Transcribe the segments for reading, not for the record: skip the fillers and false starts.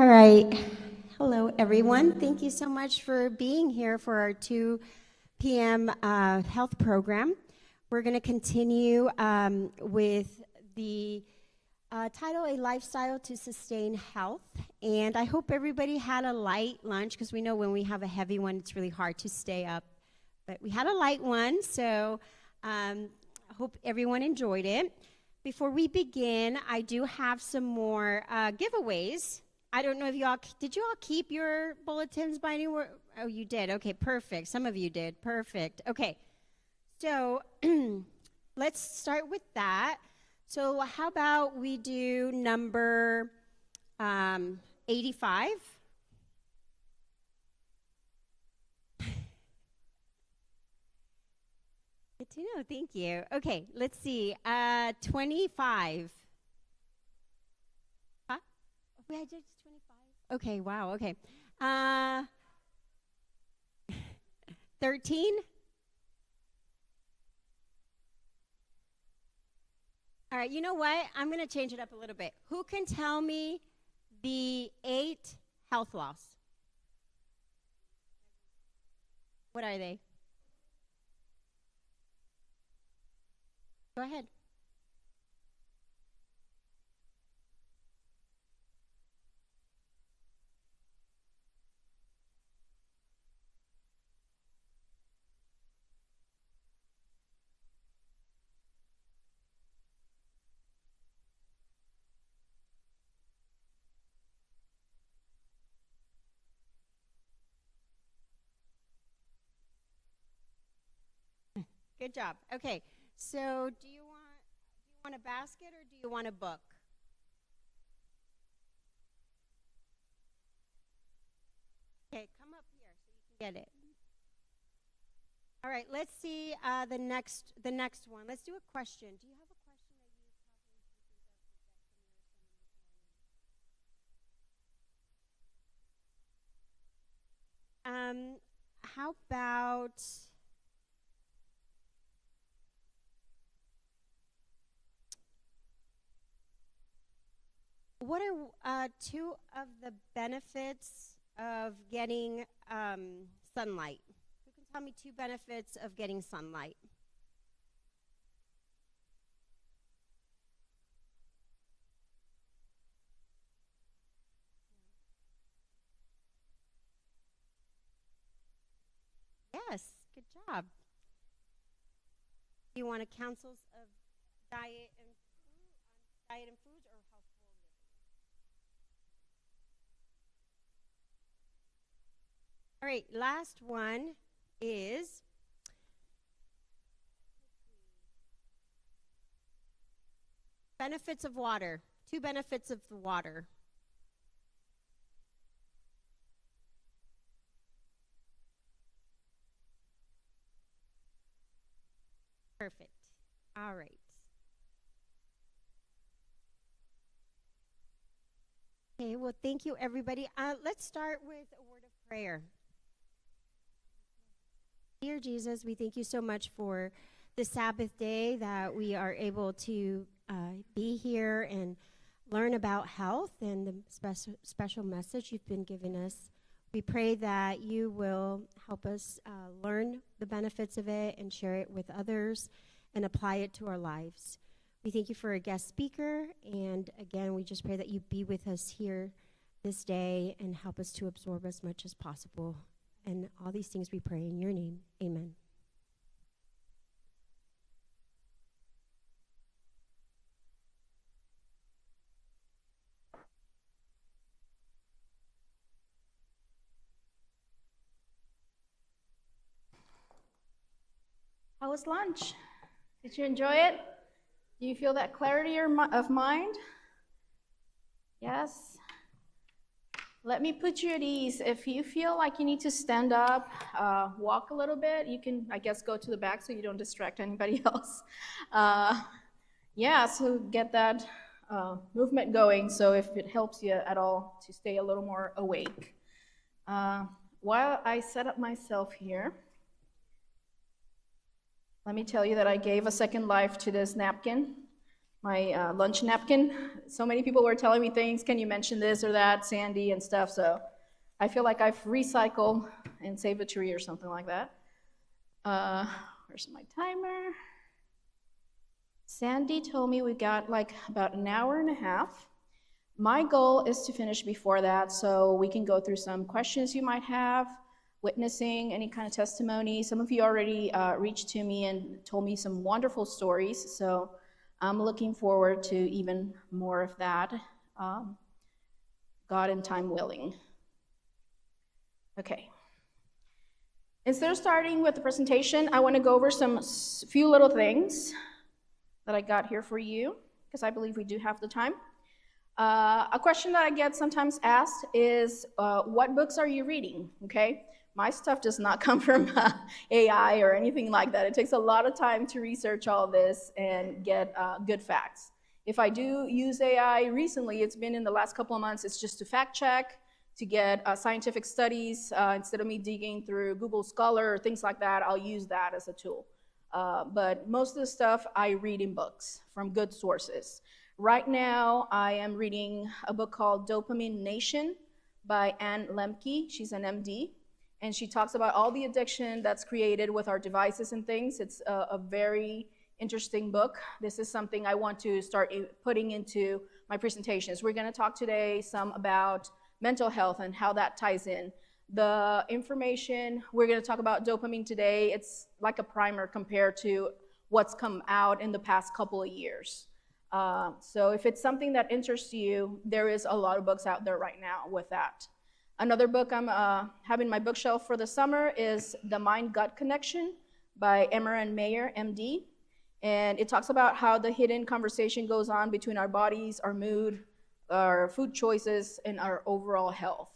All right. Hello, everyone. Thank you so much for being here for our 2 p.m. Health program. We're going to continue with the title, A Lifestyle to Sustain Health. And I hope everybody had a light lunch, because we know when we have a heavy one, it's really hard to stay up. But we had a light one, so I hope everyone enjoyed it. Before we begin, I do have some more giveaways. I don't know if did you all keep your bulletins by anywhere? Oh, you did. Okay, perfect. Some of you did. Perfect. Okay, so let's start with that. So how about we do number 85? Good to know. Thank you. Okay, let's see. 25. Huh? Wait, I did 25. Okay, wow. Okay. 13? All right, you know what? I'm going to change it up a little bit. Who can tell me the 8 health laws? What are they? Go ahead. Good job. Okay, so do you want a basket or do you want a book? Okay, come up here so you can get it. All right, let's see the next one. Let's do a question. Do you have a question that you probably think of how about what are 2 of the benefits of getting sunlight? Who can tell me 2 benefits of getting sunlight? Yes, good job. Do you want a counsels of diet and foods or healthful living? All right, last one is benefits of water. 2 benefits of the water. Perfect. All right. Okay, well, thank you, everybody. Let's start with a word of prayer. Dear Jesus, we thank you so much for the Sabbath day that we are able to be here and learn about health and the special message you've been giving us. We pray that you will help us learn the benefits of it and share it with others and apply it to our lives. We thank you for a guest speaker, and again, we just pray that you be with us here this day and help us to absorb as much as possible. And all these things we pray in your name. Amen. How was lunch? Did you enjoy it? Do you feel that clarity of mind? Yes? Let me put you at ease. If you feel like you need to stand up, walk a little bit, you can, I guess, go to the back so you don't distract anybody else. So get that movement going, so if it helps you at all to stay a little more awake. While I set up myself here, let me tell you that I gave a second life to this napkin. my lunch napkin. So many people were telling me things, can you mention this or that, Sandy and stuff, so I feel like I've recycled and saved a tree or something like that. Where's my timer? Sandy told me we got like about an hour and a half. My goal is to finish before that so we can go through some questions you might have, witnessing any kind of testimony. Some of you already reached to me and told me some wonderful stories, so I'm looking forward to even more of that, God and time willing. Okay. Instead of starting with the presentation, I want to go over some few little things that I got here for you, because I believe we do have the time. A question that I get sometimes asked is, what books are you reading? Okay, my stuff does not come from AI or anything like that. It takes a lot of time to research all this and get good facts. If I do use AI recently, it's been in the last couple of months, it's just to fact check, to get scientific studies. Instead of me digging through Google Scholar or things like that, I'll use that as a tool. But most of the stuff I read in books from good sources. Right now, I am reading a book called Dopamine Nation by Anne Lemke. She's an MD, and she talks about all the addiction that's created with our devices and things. It's a very interesting book. This is something I want to start putting into my presentations. We're going to talk today some about mental health and how that ties in. The information, we're going to talk about dopamine today. It's like a primer compared to what's come out in the past couple of years. So if it's something that interests you, there is a lot of books out there right now with that. Another book I'm having my bookshelf for the summer is The Mind-Gut Connection by Emeran Mayer, MD. And it talks about how the hidden conversation goes on between our bodies, our mood, our food choices, and our overall health.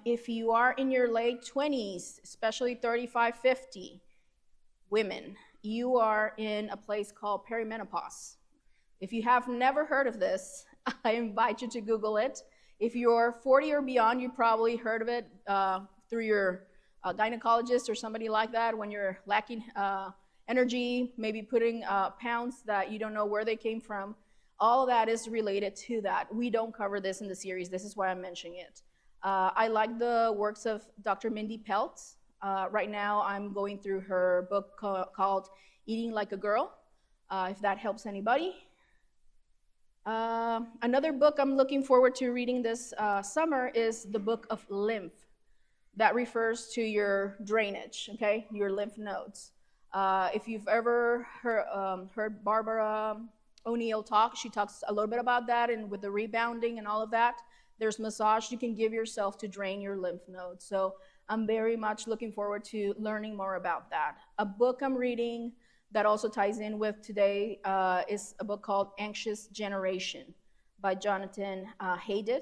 If you are in your late 20s, especially 35, 50, women, you are in a place called perimenopause. If you have never heard of this, I invite you to Google it. If you're 40 or beyond, you probably heard of it through your gynecologist or somebody like that when you're lacking energy, maybe putting pounds that you don't know where they came from. All of that is related to that. We don't cover this in the series. This is why I'm mentioning it. I like the works of Dr. Mindy Peltz. Right now, I'm going through her book called Eating Like a Girl, if that helps anybody. Another book I'm looking forward to reading this summer is the book of lymph. That refers to your drainage, okay, your lymph nodes. If you've ever heard Barbara O'Neill talk, she talks a little bit about that, and with the rebounding and all of that. There's massage you can give yourself to drain your lymph nodes. So I'm very much looking forward to learning more about that. A book I'm reading that also ties in with today is a book called Anxious Generation by Jonathan Haidt.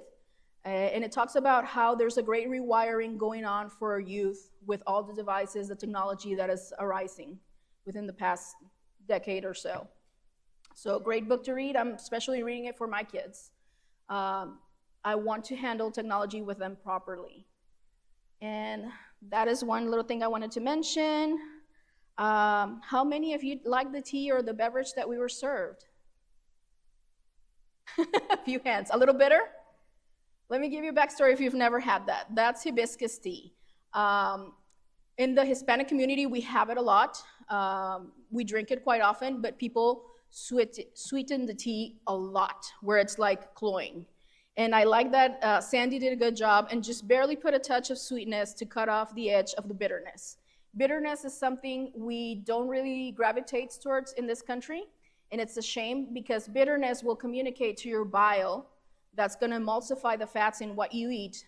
And it talks about how there's a great rewiring going on for youth with all the devices, the technology that is arising within the past decade or so. So great book to read. I'm especially reading it for my kids. I want to handle technology with them properly. And that is one little thing I wanted to mention. How many of you like the tea or the beverage that we were served? A few hands. A little bitter? Let me give you a backstory if you've never had that. That's hibiscus tea. In the Hispanic community, we have it a lot. We drink it quite often, but people sweeten the tea a lot, where it's like cloying. And I like that Sandy did a good job and just barely put a touch of sweetness to cut off the edge of the bitterness. Bitterness is something we don't really gravitate towards in this country, and it's a shame because bitterness will communicate to your bile that's going to emulsify the fats in what you eat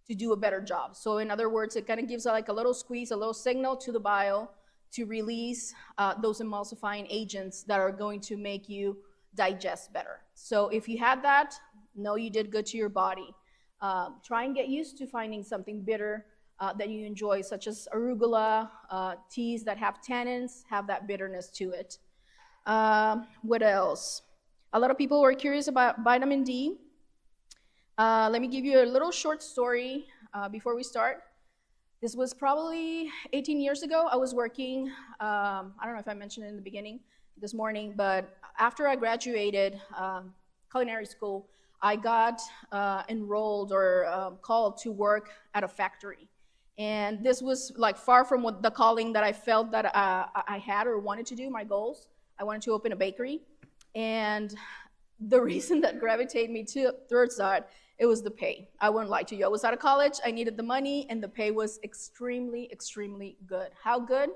to do a better job. So in other words, it kind of gives like a little squeeze, a little signal to the bile to release those emulsifying agents that are going to make you digest better. So if you had that, know you did good to your body. Try and get used to finding something bitter that you enjoy, such as arugula, teas that have tannins, have that bitterness to it. What else? A lot of people were curious about vitamin D. Let me give you a little short story before we start. This was probably 18 years ago. I was working, I don't know if I mentioned it in the beginning, this morning, but after I graduated culinary school, I got enrolled or called to work at a factory. And this was like far from what the calling that I felt that I had or wanted to do, my goals. I wanted to open a bakery. And the reason that gravitated me towards that, it was the pay. I wouldn't lie to you. I was out of college, I needed the money, and the pay was extremely, extremely good. How good?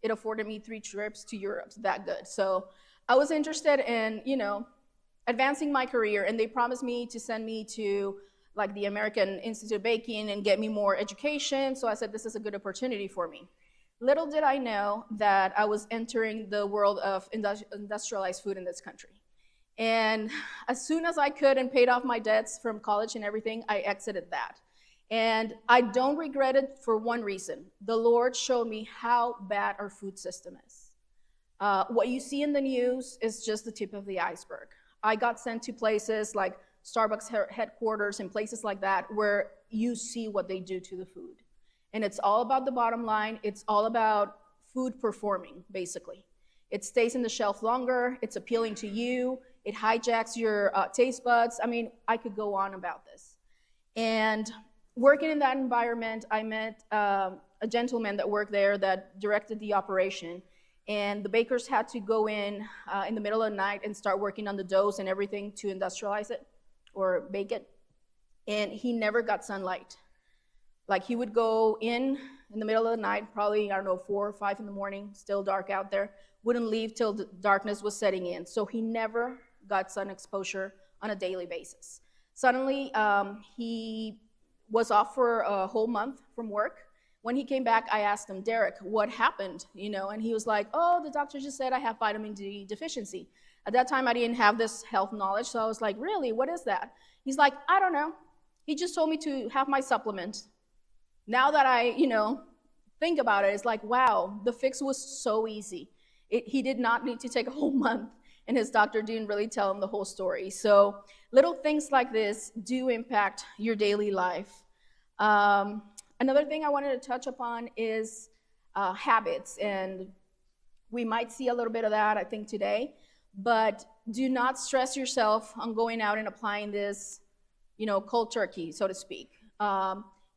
It afforded me 3 trips to Europe, that good. So I was interested in, advancing my career, and they promised me to send me to like the American Institute of Baking and get me more education. So I said, this is a good opportunity for me. Little did I know that I was entering the world of industrialized food in this country. And as soon as I could and paid off my debts from college and everything, I exited that. And I don't regret it for one reason. The Lord showed me how bad our food system is. What you see in the news is just the tip of the iceberg. I got sent to places like Starbucks headquarters and places like that where you see what they do to the food. And it's all about the bottom line. It's all about food performing, basically. It stays in the shelf longer. It's appealing to you. It hijacks your taste buds. I mean, I could go on about this. And working in that environment, I met a gentleman that worked there that directed the operation. And the bakers had to go in the middle of the night and start working on the doughs and everything to industrialize it or bake it. And he never got sunlight. Like he would go in the middle of the night, probably, 4 or 5 in the morning, still dark out there, wouldn't leave till the darkness was setting in. So he never got sun exposure on a daily basis. Suddenly, he was off for a whole month from work. When he came back, I asked him, Derek, what happened? And he was like, oh, the doctor just said I have vitamin D deficiency. At that time, I didn't have this health knowledge, so I was like, really, what is that? He's like, I don't know. He just told me to have my supplement. Now that I, think about it, it's like, wow, the fix was so easy. He did not need to take a whole month, and his doctor didn't really tell him the whole story. So little things like this do impact your daily life. Another thing I wanted to touch upon is habits, and we might see a little bit of that, I think, today. But do not stress yourself on going out and applying this, cold turkey, so to speak.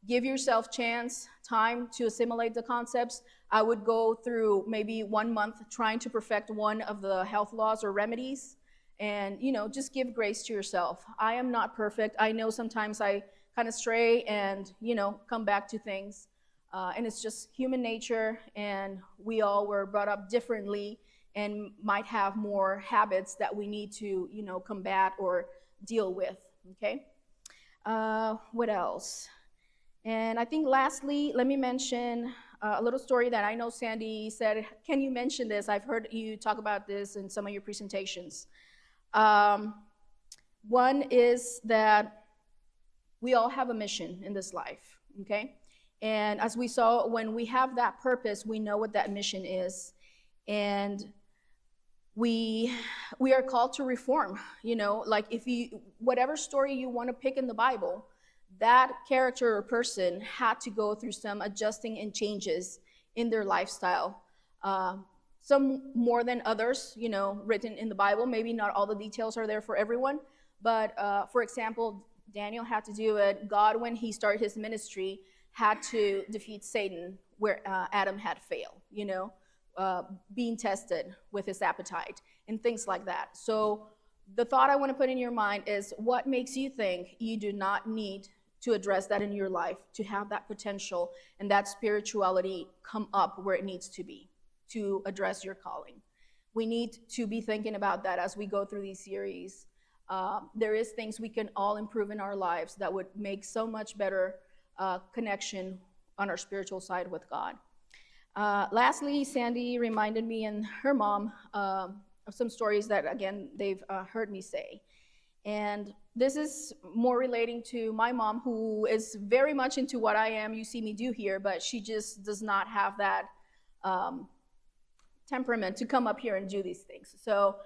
Give yourself time to assimilate the concepts. I would go through maybe 1 month trying to perfect one of the health laws or remedies, and just give grace to yourself. I am not perfect. I know sometimes I kind of stray and come back to things, and it's just human nature, and we all were brought up differently and might have more habits that we need to combat or deal with. Okay, what else? And I think lastly, let me mention a little story that I know Sandy said, can you mention this? I've heard you talk about this in some of your presentations. One is that we all have a mission in this life, okay? And as we saw, when we have that purpose, we know what that mission is. And we are called to reform, like whatever story you want to pick in the Bible, that character or person had to go through some adjusting and changes in their lifestyle. Some more than others, written in the Bible. Maybe not all the details are there for everyone, but for example, Daniel had to do it. God, when he started his ministry, had to defeat Satan where Adam had failed, being tested with his appetite and things like that. So the thought I want to put in your mind is, what makes you think you do not need to address that in your life, to have that potential and that spirituality come up where it needs to be, to address your calling? We need to be thinking about that as we go through these series. There is things we can all improve in our lives that would make so much better connection on our spiritual side with God. Lastly, Sandy reminded me and her mom of some stories that, again, they've heard me say. And this is more relating to my mom, who is very much into what I am. You see me do here, but she just does not have that temperament to come up here and do these things. So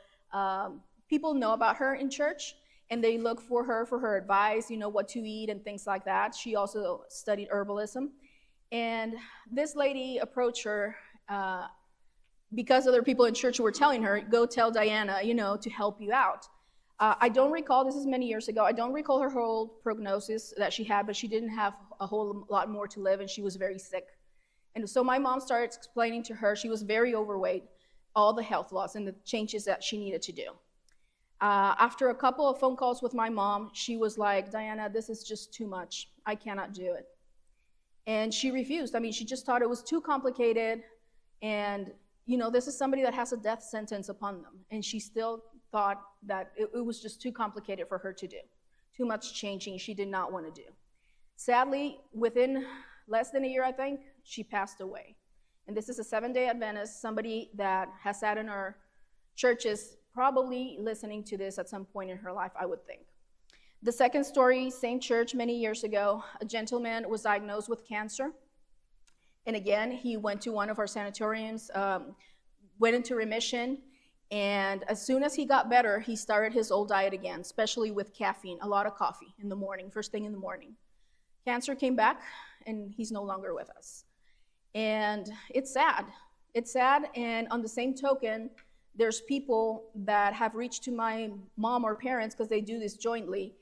people know about her in church, and they look for her advice, what to eat and things like that. She also studied herbalism. And this lady approached her because other people in church were telling her, go tell Diana, to help you out. I don't recall, this is many years ago, I don't recall her whole prognosis that she had, but she didn't have a whole lot more to live, and she was very sick. And so my mom started explaining to her, she was very overweight, all the health laws and the changes that she needed to do. After a couple of phone calls with my mom, she was like, Diana, this is just too much. I cannot do it. And she refused. She just thought it was too complicated. And, this is somebody that has a death sentence upon them. And she still thought that it was just too complicated for her to do. Too much changing she did not want to do. Sadly, within less than a year, I think, she passed away. And this is a Seventh-day Adventist, somebody that has sat in our churches, probably listening to this at some point in her life, I would think. The second story, same church many years ago, a gentleman was diagnosed with cancer. And again, he went to one of our sanatoriums, went into remission, and as soon as he got better, he started his old diet again, especially with caffeine, a lot of coffee in the morning, first thing in the morning. Cancer came back, and he's no longer with us. And it's sad. It's sad, and on the same token, there's people that have reached to my mom or parents, because they do this jointly,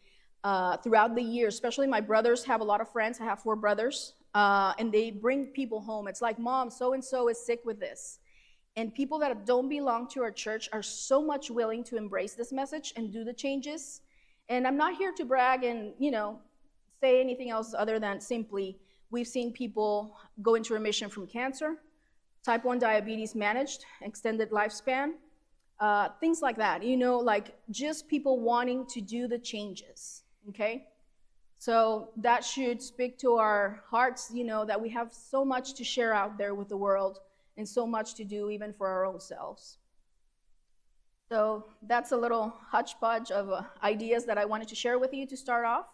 throughout the year, especially my brothers have a lot of friends. I have 4 brothers, and they bring people home. It's like, Mom, so-and-so is sick with this. And people that don't belong to our church are so much willing to embrace this message and do the changes. And I'm not here to brag and, say anything else other than simply, we've seen people go into remission from cancer, type 1 diabetes managed, extended lifespan, things like that, like just people wanting to do the changes, okay? So that should speak to our hearts, that we have so much to share out there with the world and so much to do even for our own selves. So that's a little hodgepodge of ideas that I wanted to share with you to start off.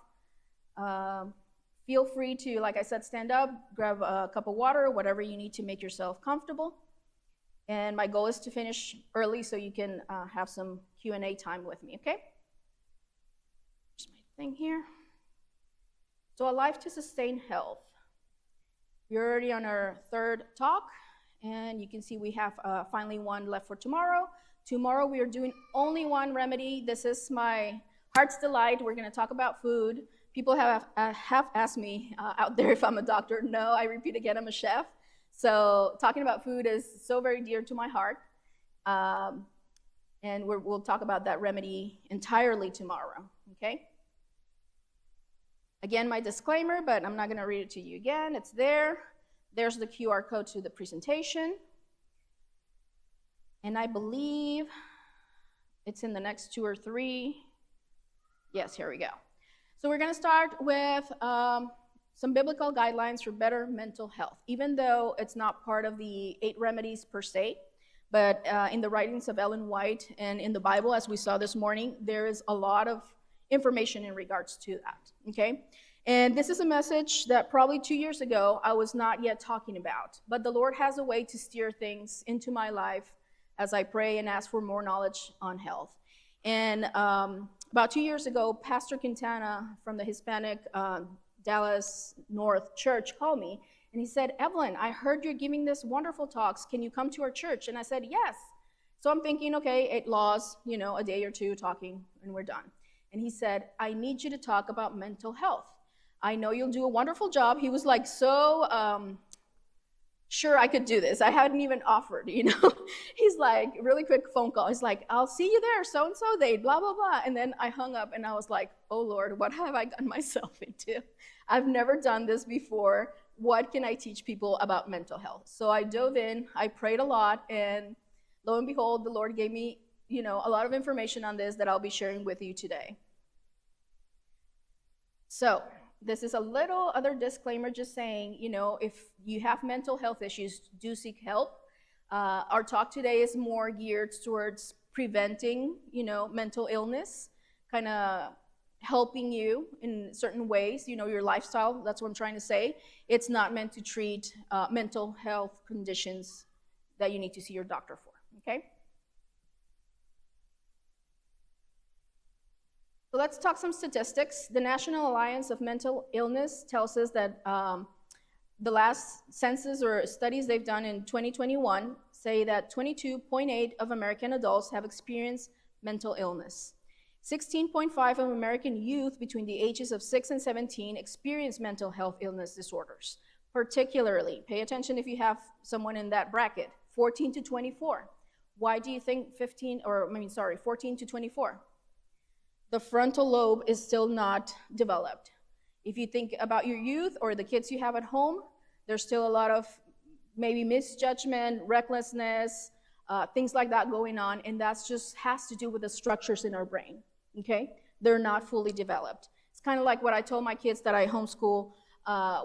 Feel free to, like I said, stand up, grab a cup of water, whatever you need to make yourself comfortable. And my goal is to finish early so you can have some Q&A time with me, okay? Here's my thing here. So a life to sustain health. We're already on our 3rd talk, and you can see we have finally one left for tomorrow. Tomorrow we are doing only one remedy. This is my heart's delight. We're going to talk about food. People have asked me out there if I'm a doctor. No, I repeat again, I'm a chef. So talking about food is so very dear to my heart. And we'll talk about that remedy entirely tomorrow, okay? Again, my disclaimer, but I'm not going to read it to you again. It's there. There's the QR code to the presentation. And I believe it's in the next 2 or 3. Yes, here we go. So we're going to start with some biblical guidelines for better mental health, even though it's not part of the 8 remedies per se, but in the writings of Ellen White and in the Bible, as we saw this morning, there is a lot of information in regards to that, okay? And this is a message that probably 2 years ago I was not yet talking about, but the Lord has a way to steer things into my life as I pray and ask for more knowledge on health. And about 2 years ago, Pastor Quintana from the Hispanic Dallas North Church called me, and he said, Evelyn, I heard you're giving this wonderful talks. Can you come to our church? And I said, yes. So I'm thinking, okay, 8 laws, a day or 2 talking, and we're done. And he said, I need you to talk about mental health. I know you'll do a wonderful job. He was like so sure I could do this. I hadn't even offered, He's like, really quick phone call. He's like, I'll see you there, so-and-so, they blah, blah, blah. And then I hung up and I was like, oh Lord, what have I gotten myself into? I've never done this before. What can I teach people about mental health? So I dove in, I prayed a lot, and lo and behold, the Lord gave me, a lot of information on this that I'll be sharing with you today. So this is a little other disclaimer just saying, if you have mental health issues, do seek help. Our talk today is more geared towards preventing, mental illness, kind of helping you in certain ways, your lifestyle, that's what I'm trying to say. It's not meant to treat mental health conditions that you need to see your doctor for, okay? So let's talk some statistics. The National Alliance of Mental Illness tells us that the last census or studies they've done in 2021 say that 22.8 of American adults have experienced mental illness. 16.5 of American youth between the ages of 6 and 17 experience mental health illness disorders. Particularly, pay attention if you have someone in that bracket, 14 to 24. Why do you think 14 to 24? The frontal lobe is still not developed. If you think about your youth or the kids you have at home, there's still a lot of maybe misjudgment, recklessness, things like that going on, and that's just has to do with the structures in our brain, okay? They're not fully developed. It's kind of like what I told my kids that I homeschool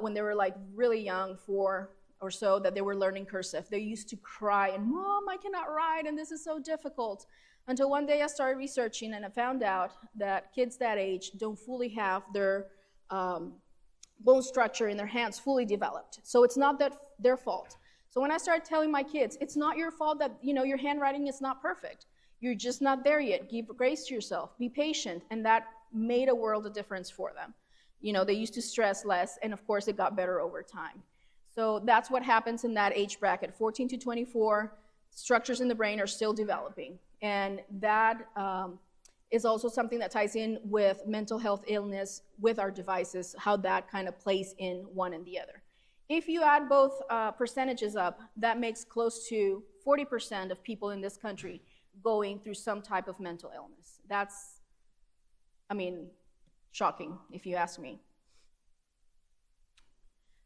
when they were like really young, 4 or so, that they were learning cursive. They used to cry and, Mom, I cannot write and this is so difficult. Until one day I started researching and I found out that kids that age don't fully have their bone structure in their hands fully developed. So it's not their fault. So when I started telling my kids, it's not your fault that your handwriting is not perfect. You're just not there yet. Give grace to yourself. Be patient. And that made a world of difference for them. They used to stress less, and of course it got better over time. So that's what happens in that age bracket. 14 to 24, structures in the brain are still developing. And that is also something that ties in with mental health illness with our devices, how that kind of plays in one and the other. If you add both percentages up, that makes close to 40% of people in this country going through some type of mental illness. That's, shocking, if you ask me.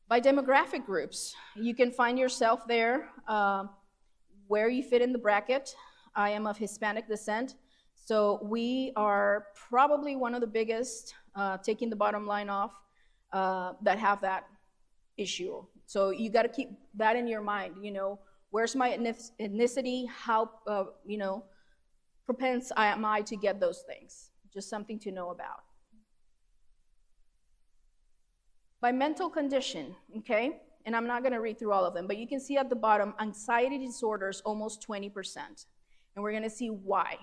By demographic groups, you can find yourself there where you fit in the bracket. I am of Hispanic descent, so we are probably one of the biggest, taking the bottom line off, that have that issue. So you got to keep that in your mind. Where's my ethnicity? How propense am I to get those things? Just something to know about. By mental condition, okay? And I'm not going to read through all of them, but you can see at the bottom, anxiety disorders, almost 20%. And we're going to see why,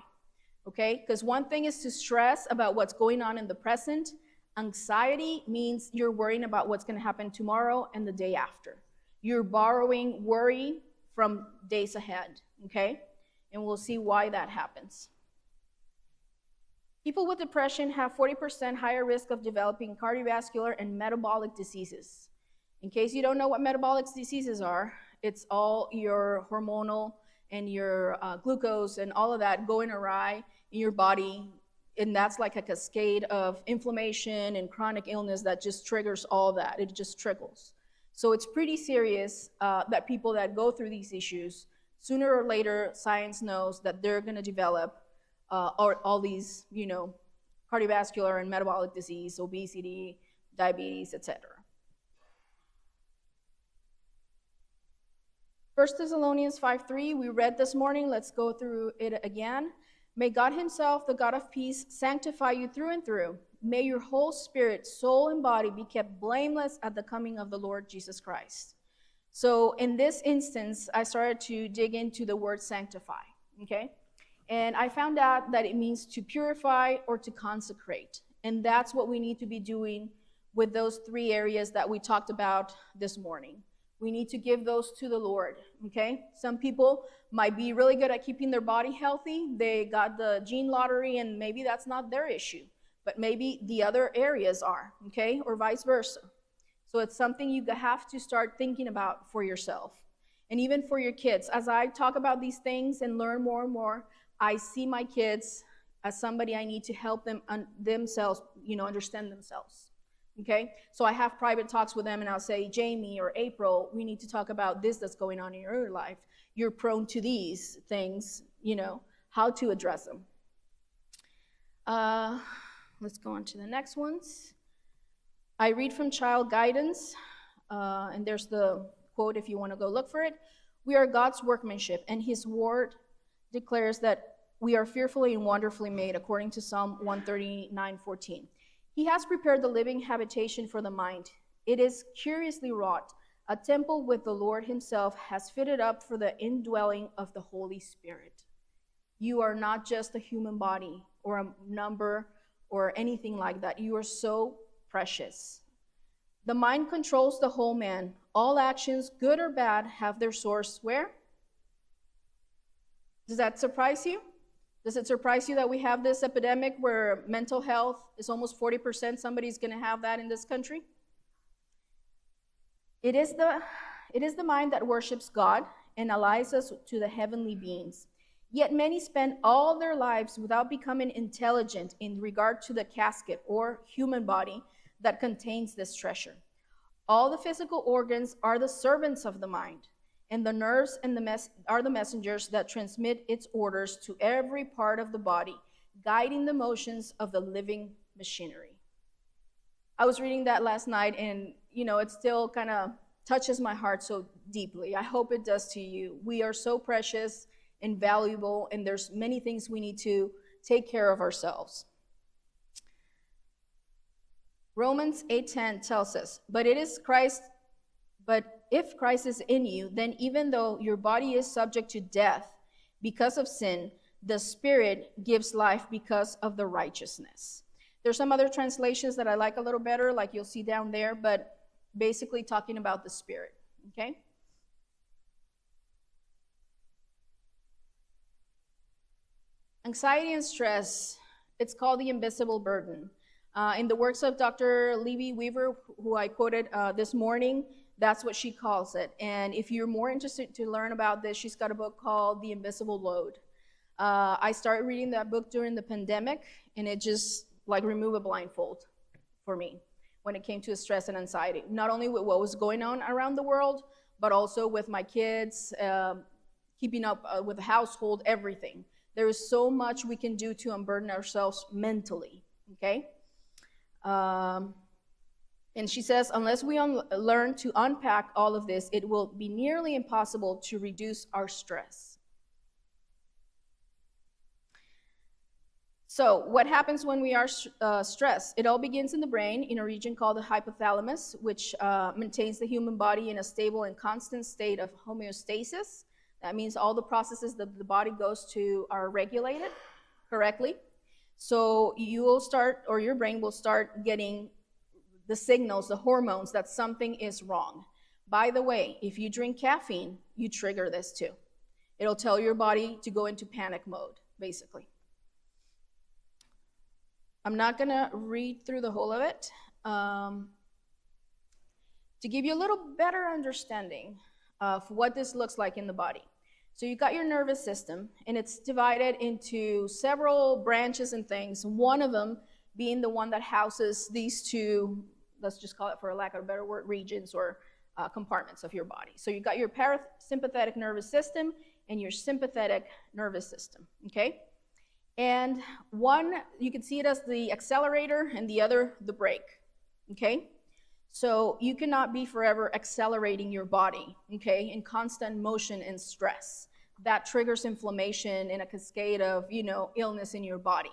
okay? Because one thing is to stress about what's going on in the present. Anxiety means you're worrying about what's going to happen tomorrow and the day after. You're borrowing worry from days ahead, okay? And we'll see why that happens. People with depression have 40% higher risk of developing cardiovascular and metabolic diseases. In case you don't know what metabolic diseases are, it's all your hormonal and your glucose and all of that going awry in your body, and that's like a cascade of inflammation and chronic illness that just triggers all that. It just trickles. So it's pretty serious that people that go through these issues, sooner or later, science knows that they're going to develop all these, cardiovascular and metabolic disease, obesity, diabetes, etc. 1 Thessalonians 5:3, we read this morning. Let's go through it again. May God himself, the God of peace, sanctify you through and through. May your whole spirit, soul, and body be kept blameless at the coming of the Lord Jesus Christ. So in this instance, I started to dig into the word sanctify, okay? And I found out that it means to purify or to consecrate. And that's what we need to be doing with those 3 areas that we talked about this morning. We need to give those to the Lord, okay? Some people might be really good at keeping their body healthy. They got the gene lottery and maybe that's not their issue, but maybe the other areas are, okay? Or vice versa. So it's something you have to start thinking about for yourself. And even for your kids. As I talk about these things and learn more and more, I see my kids as somebody I need to help them themselves, understand themselves, okay? So I have private talks with them and I'll say, Jamie or April, we need to talk about this that's going on in your life. You're prone to these things, how to address them. Let's go on to the next ones. I read from Child Guidance, and there's the quote if you want to go look for it. We are God's workmanship, and his word declares that we are fearfully and wonderfully made, according to Psalm 139:14. He has prepared the living habitation for the mind. It is curiously wrought. A temple with the Lord himself has fitted up for the indwelling of the Holy Spirit. You are not just a human body or a number or anything like that. You are so precious. The mind controls the whole man. All actions, good or bad, have their source where? Does that surprise you? Does it surprise you that we have this epidemic where mental health is almost 40%? Somebody's going to have that in this country. It is the mind that worships God and allies us to the heavenly beings. Yet many spend all their lives without becoming intelligent in regard to the casket or human body that contains this treasure. All the physical organs are the servants of the mind, and the nerves and are the messengers that transmit its orders to every part of the body, guiding the motions of the living machinery. I was reading that last night, and it still kind of touches my heart so deeply. I hope it does to you. We are so precious and valuable, and there's many things we need to take care of ourselves. Romans 8:10 tells us, but if Christ is in you, then even though your body is subject to death because of sin, the Spirit gives life because of the righteousness. There's some other translations that I like a little better, like you'll see down there, but basically talking about the Spirit, okay? Anxiety and stress, it's called the invisible burden. In the works of Dr. Libby Weaver, who I quoted this morning, that's what she calls it. And if you're more interested to learn about this, she's got a book called The Invisible Load. I started reading that book during the pandemic, and it just like removed a blindfold for me when it came to stress and anxiety. Not only with what was going on around the world, but also with my kids, keeping up with the household, everything. There is so much we can do to unburden ourselves mentally, okay? And she says, unless we learn to unpack all of this, it will be nearly impossible to reduce our stress. So what happens when we are stressed? It all begins in the brain in a region called the hypothalamus, which maintains the human body in a stable and constant state of homeostasis. That means all the processes that the body goes to are regulated correctly. So you will start, or your brain will start getting the signals, the hormones that something is wrong. By the way, if you drink caffeine, you trigger this too. It'll tell your body to go into panic mode, basically. I'm not gonna read through the whole of it. To give you a little better understanding of what this looks like in the body. So you got your nervous system, and it's divided into several branches and things, one of them being the one that houses these two, let's just call it for a lack of a better word, regions or compartments of your body. So you got your parasympathetic nervous system and your sympathetic nervous system, okay? And one, you can see it as the accelerator and the other, the brake, okay? So you cannot be forever accelerating your body, okay, in constant motion and stress. That triggers inflammation and a cascade of, illness in your body.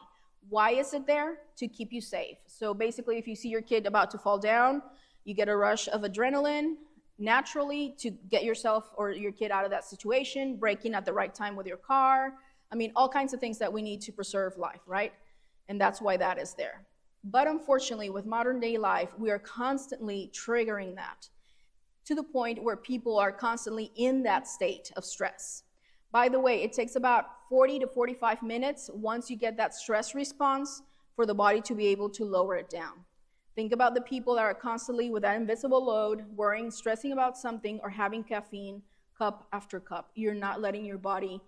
Why is it there? To keep you safe. So basically, if you see your kid about to fall down, you get a rush of adrenaline naturally to get yourself or your kid out of that situation, braking at the right time with your car. I mean, all kinds of things that we need to preserve life, right? And that's why that is there. But unfortunately, with modern day life, we are constantly triggering that to the point where people are constantly in that state of stress. By the way, it takes about 40 to 45 minutes once you get that stress response for the body to be able to lower it down. Think about the people that are constantly with that invisible load, worrying, stressing about something, or having caffeine cup after cup. You're not letting your body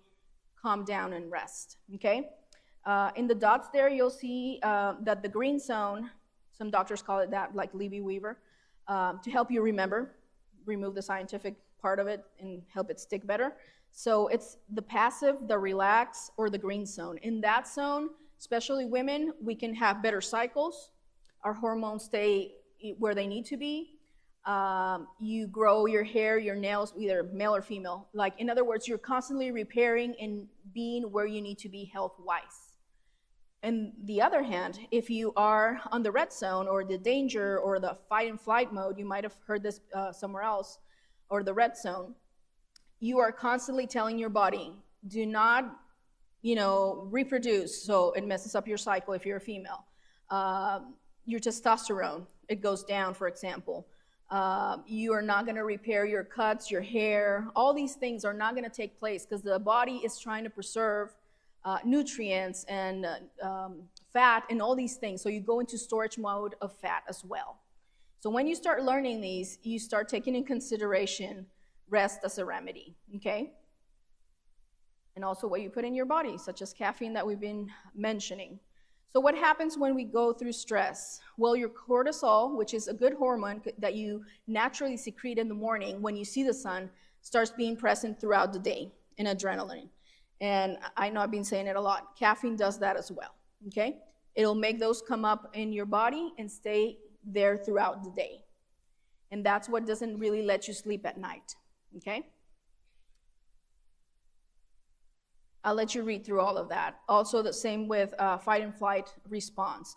calm down and rest, okay? In the dots there, you'll see that the green zone, some doctors call it that, like Libby Weaver, to help you remove the scientific part of it and help it stick better. So it's the passive, the relax, or the green zone. In that zone, especially women, we can have better cycles. Our hormones stay where they need to be. You grow your hair, your nails, either male or female. Like, in other words, you're constantly repairing and being where you need to be health-wise. On the other hand, if you are on the red zone or the danger or the fight and flight mode, you might have heard this somewhere else, or the red zone, you are constantly telling your body, do not, reproduce, so it messes up your cycle if you're a female. Your testosterone, it goes down, for example. You are not going to repair your cuts, your hair. All these things are not going to take place because the body is trying to preserve nutrients and fat and all these things. So you go into storage mode of fat as well. So when you start learning these, you start taking in consideration rest as a remedy, okay? And also what you put in your body, such as caffeine that we've been mentioning. So what happens when we go through stress? Well, your cortisol, which is a good hormone that you naturally secrete in the morning when you see the sun, starts being present throughout the day, and adrenaline. And I know I've been saying it a lot. Caffeine does that as well, okay? It'll make those come up in your body and stay there throughout the day. And that's what doesn't really let you sleep at night, okay? I'll let you read through all of that. Also the same with fight and flight response.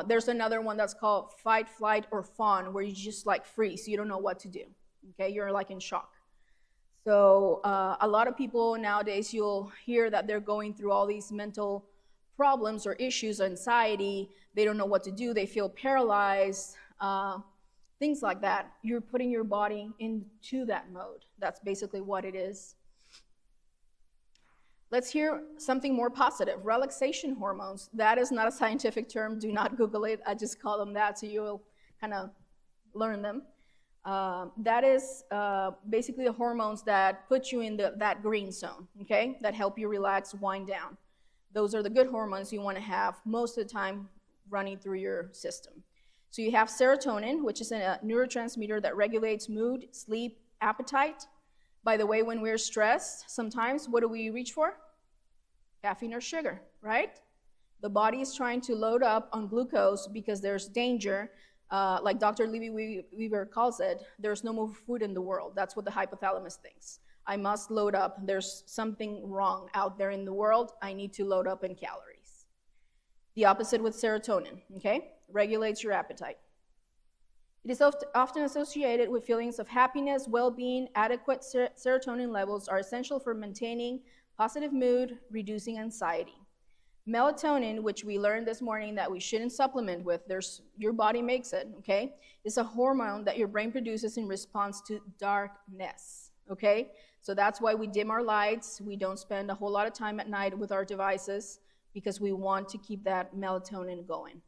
There's another one that's called fight, flight, or fawn, where you just like freeze. You don't know what to do, okay? You're like in shock. So a lot of people nowadays, you'll hear that they're going through all these mental problems or issues, anxiety. They don't know what to do. They feel paralyzed, things like that. You're putting your body into that mode. That's basically what it is. Let's hear something more positive. Relaxation hormones. That is not a scientific term. Do not Google it. I just call them that so you'll kind of learn them. That is basically the hormones that put you in that green zone, okay? That help you relax, wind down. Those are the good hormones you want to have most of the time running through your system. So you have serotonin, which is a neurotransmitter that regulates mood, sleep, appetite. By the way, when we're stressed, sometimes what do we reach for? Caffeine or sugar, right? The body is trying to load up on glucose because there's danger. Like Dr. Levi Weaver calls it, there's no more food in the world. That's what the hypothalamus thinks. I must load up. There's something wrong out there in the world. I need to load up in calories. The opposite with serotonin, okay? Regulates your appetite. It is often associated with feelings of happiness, well-being. Adequate serotonin levels are essential for maintaining positive mood, reducing anxiety. Melatonin, which we learned this morning that we shouldn't supplement with, your body makes it, okay? It's a hormone that your brain produces in response to darkness, okay? So that's why we dim our lights. We don't spend a whole lot of time at night with our devices because we want to keep that melatonin going.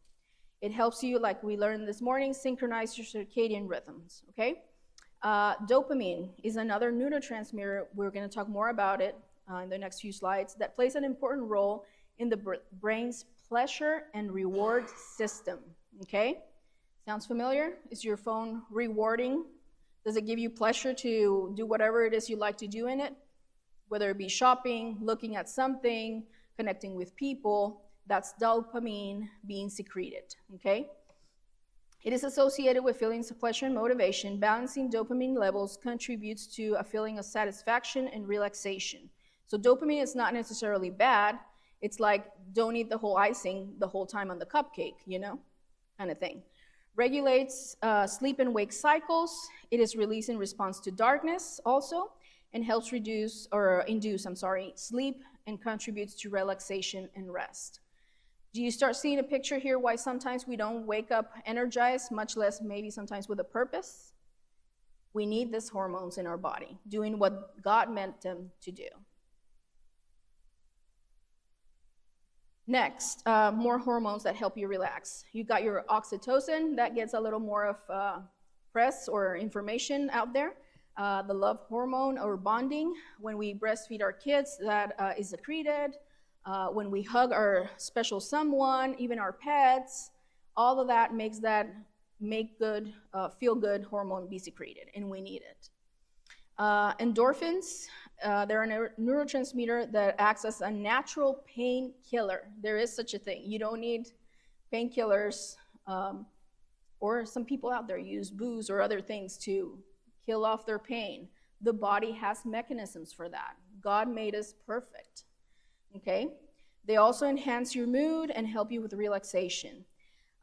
It helps you, like we learned this morning, synchronize your circadian rhythms, okay? Dopamine is another neurotransmitter. We're going to talk more about it in the next few slides, that plays an important role in the brain's pleasure and reward system, okay? Sounds familiar? Is your phone rewarding? Does it give you pleasure to do whatever it is you like to do in it? Whether it be shopping, looking at something, connecting with people, that's dopamine being secreted, okay? It is associated with feelings of pleasure and motivation. Balancing dopamine levels contributes to a feeling of satisfaction and relaxation. So dopamine is not necessarily bad. It's like, don't eat the whole icing the whole time on the cupcake, you know, kind of thing. Regulates sleep and wake cycles. It is released in response to darkness also, and helps induce sleep and contributes to relaxation and rest. Do you start seeing a picture here why sometimes we don't wake up energized, much less maybe sometimes with a purpose? We need these hormones in our body, doing what God meant them to do. Next, more hormones that help you relax. You got your oxytocin, that gets a little more of press or information out there. The love hormone or bonding, when we breastfeed our kids, that is secreted. When we hug our special someone, even our pets, all of that makes that feel-good hormone be secreted, and we need it. Endorphins, they're a neurotransmitter that acts as a natural painkiller. There is such a thing. You don't need painkillers, or some people out there use booze or other things to kill off their pain. The body has mechanisms for that. God made us perfect, okay? They also enhance your mood and help you with relaxation.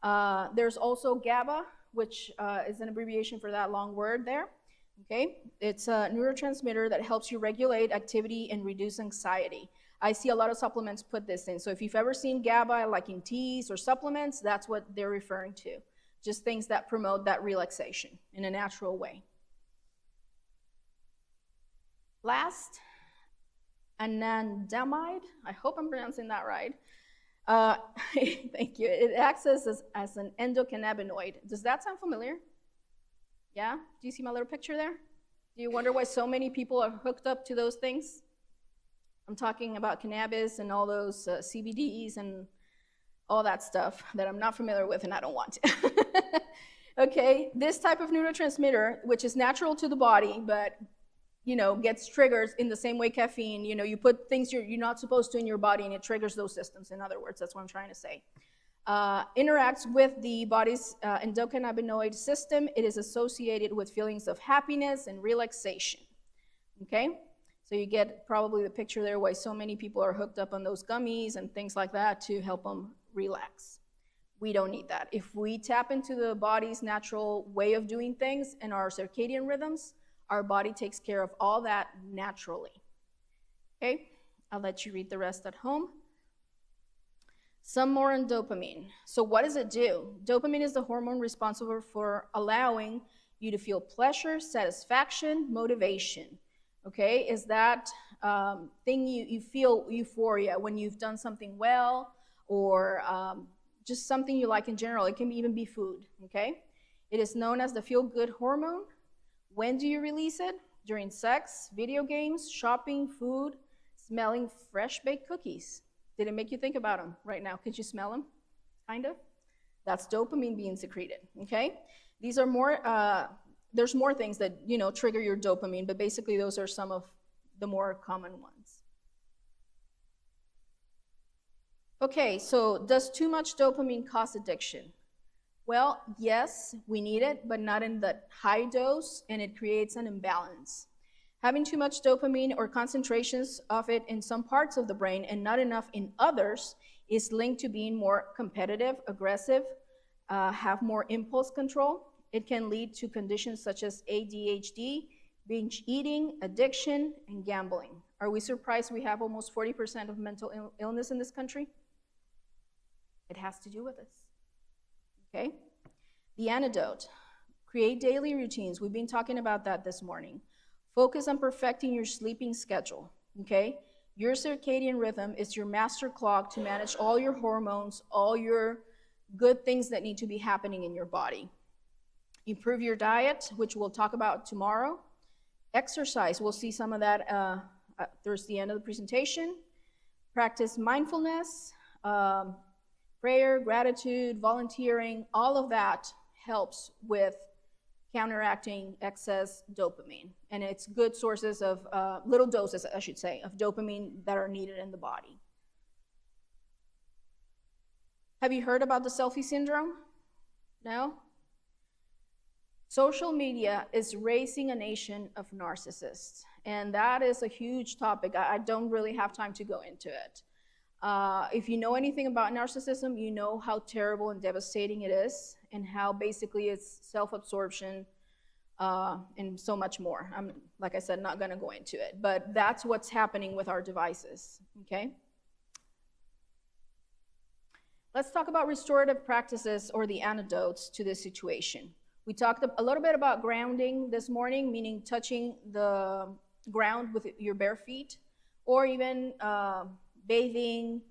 There's also GABA, which is an abbreviation for that long word there. Okay, it's a neurotransmitter that helps you regulate activity and reduce anxiety. I see a lot of supplements put this in. So if you've ever seen GABA, like in teas or supplements, that's what they're referring to just things that promote that relaxation in a natural way. Last, anandamide. I hope I'm pronouncing that right. Thank you. It acts as an endocannabinoid. Does that sound familiar? Yeah? Do you see my little picture there? Do you wonder why so many people are hooked up to those things? I'm talking about cannabis and all those CBDs and all that stuff that I'm not familiar with and I don't want to. Okay, this type of neurotransmitter, which is natural to the body, but gets triggered in the same way caffeine. You put things you're not supposed to in your body and it triggers those systems. In other words, that's what I'm trying to say. Interacts with the body's endocannabinoid system. It is associated with feelings of happiness and relaxation. Okay? So you get probably the picture there why so many people are hooked up on those gummies and things like that to help them relax. We don't need that. If we tap into the body's natural way of doing things and our circadian rhythms, our body takes care of all that naturally. Okay? I'll let you read the rest at home. Some more on dopamine. So what does it do? Dopamine is the hormone responsible for allowing you to feel pleasure, satisfaction, motivation. Okay, is that thing you feel euphoria when you've done something well or just something you like in general. It can even be food, okay? It is known as the feel-good hormone. When do you release it? During sex, video games, shopping, food, smelling fresh baked cookies. Did it make you think about them right now? Could you smell them? Kind of. That's dopamine being secreted, okay? These are more, there's more things that, trigger your dopamine, but basically those are some of the more common ones. Okay, so does too much dopamine cause addiction? Well, yes, we need it, but not in the high dose, and it creates an imbalance. Having too much dopamine or concentrations of it in some parts of the brain and not enough in others is linked to being more competitive, aggressive, have more impulse control. It can lead to conditions such as ADHD, binge eating, addiction, and gambling. Are we surprised we have almost 40% of mental illness in this country? It has to do with this. Okay? The antidote. Create daily routines. We've been talking about that this morning. Focus on perfecting your sleeping schedule. Okay? Your circadian rhythm is your master clock to manage all your hormones, all your good things that need to be happening in your body. Improve your diet, which we'll talk about tomorrow. Exercise, we'll see some of that towards the end of the presentation. Practice mindfulness, prayer, gratitude, volunteering, all of that helps with counteracting excess dopamine. And it's good sources of, little doses, I should say, of dopamine that are needed in the body. Have you heard about the selfie syndrome? No? Social media is raising a nation of narcissists, and that is a huge topic. I don't really have time to go into it. If you know anything about narcissism, you know how terrible and devastating it is, and how basically it's self-absorption and so much more. I'm, like I said, not going to go into it, but that's what's happening with our devices, okay? Let's talk about restorative practices or the antidotes to this situation. We talked a little bit about grounding this morning, meaning touching the ground with your bare feet, or even bathing,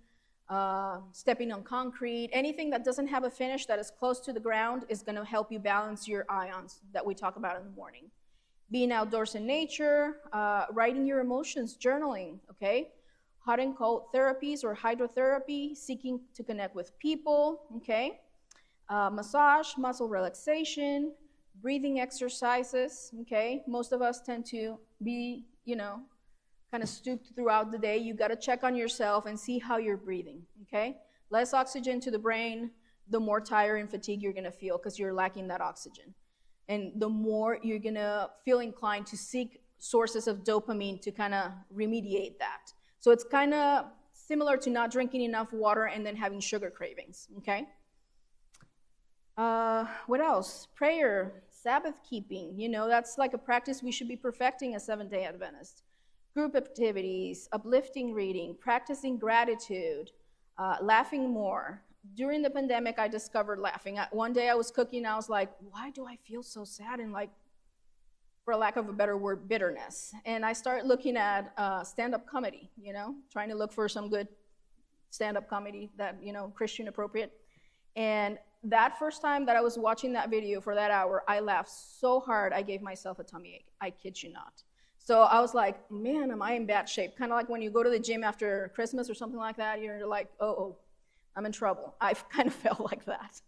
stepping on concrete. Anything that doesn't have a finish that is close to the ground is going to help you balance your ions that we talk about in the morning. Being outdoors in nature, writing your emotions, journaling, okay? Hot and cold therapies or hydrotherapy, seeking to connect with people, okay? Massage, muscle relaxation, breathing exercises, okay? Most of us tend to be, kind of stooped throughout the day. You got to check on yourself and see how you're breathing, okay? Less oxygen to the brain, the more tired and fatigued you're going to feel because you're lacking that oxygen. And the more you're going to feel inclined to seek sources of dopamine to kind of remediate that. So it's kind of similar to not drinking enough water and then having sugar cravings, okay? What else? Prayer, Sabbath keeping, that's like a practice we should be perfecting as Seventh-day Adventists. Group activities, uplifting reading, practicing gratitude, laughing more, during the pandemic, I discovered laughing. One day I was cooking, and I was like, why do I feel so sad and, like, for a lack of a better word, bitterness? And I started looking at stand-up comedy, trying to look for some good stand-up comedy that, Christian appropriate. And that first time that I was watching that video for that hour, I laughed so hard I gave myself a tummy ache. I kid you not. So I was like, man, am I in bad shape? Kind of like when you go to the gym after Christmas or something like that, you're like, oh, I'm in trouble. I kind of felt like that.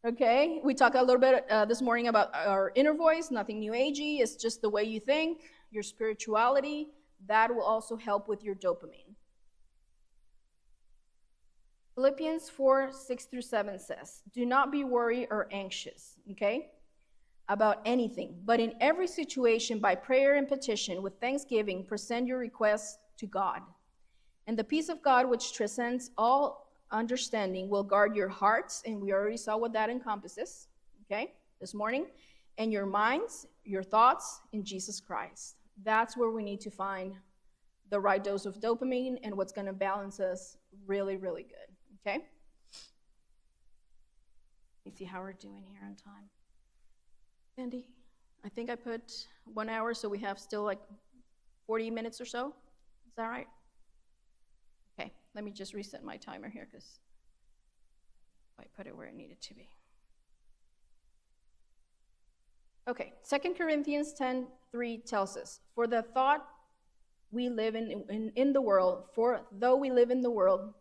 Okay, we talked a little bit this morning about our inner voice, nothing new agey. It's just the way you think, your spirituality. That will also help with your dopamine. Philippians 4:6-7 says, do not be worried or anxious, okay, about anything, but in every situation, by prayer and petition, with thanksgiving, present your requests to God. And the peace of God, which transcends all understanding, will guard your hearts, and we already saw what that encompasses, okay, this morning, and your minds, your thoughts in Jesus Christ. That's where we need to find the right dose of dopamine and what's going to balance us really, really good, okay? Let me see how we're doing here on time. Andy, I think I put 1 hour, so we have still like 40 minutes or so. Is that right? Okay, let me just reset my timer here because I put it where it needed to be. Okay, 2 Corinthians 10:3 tells us, for the thought we live in the world, for though we live in the world,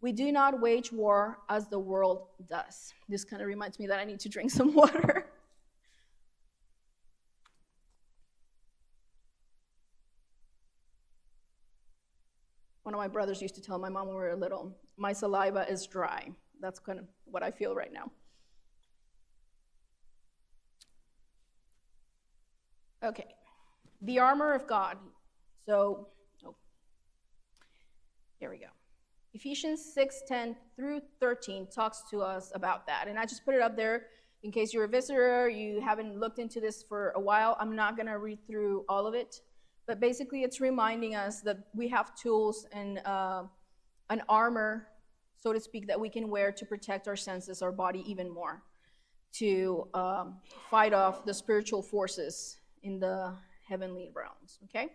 we do not wage war as the world does. This kind of reminds me that I need to drink some water. One of my brothers used to tell my mom when we were little, my saliva is dry. That's kind of what I feel right now. Okay, the armor of God. So, here we go. Ephesians 6:10-13 talks to us about that. And I just put it up there in case you're a visitor, you haven't looked into this for a while. I'm not going to read through all of it. But basically, it's reminding us that we have tools and an armor, so to speak, that we can wear to protect our senses, our body even more, to fight off the spiritual forces in the heavenly realms, okay?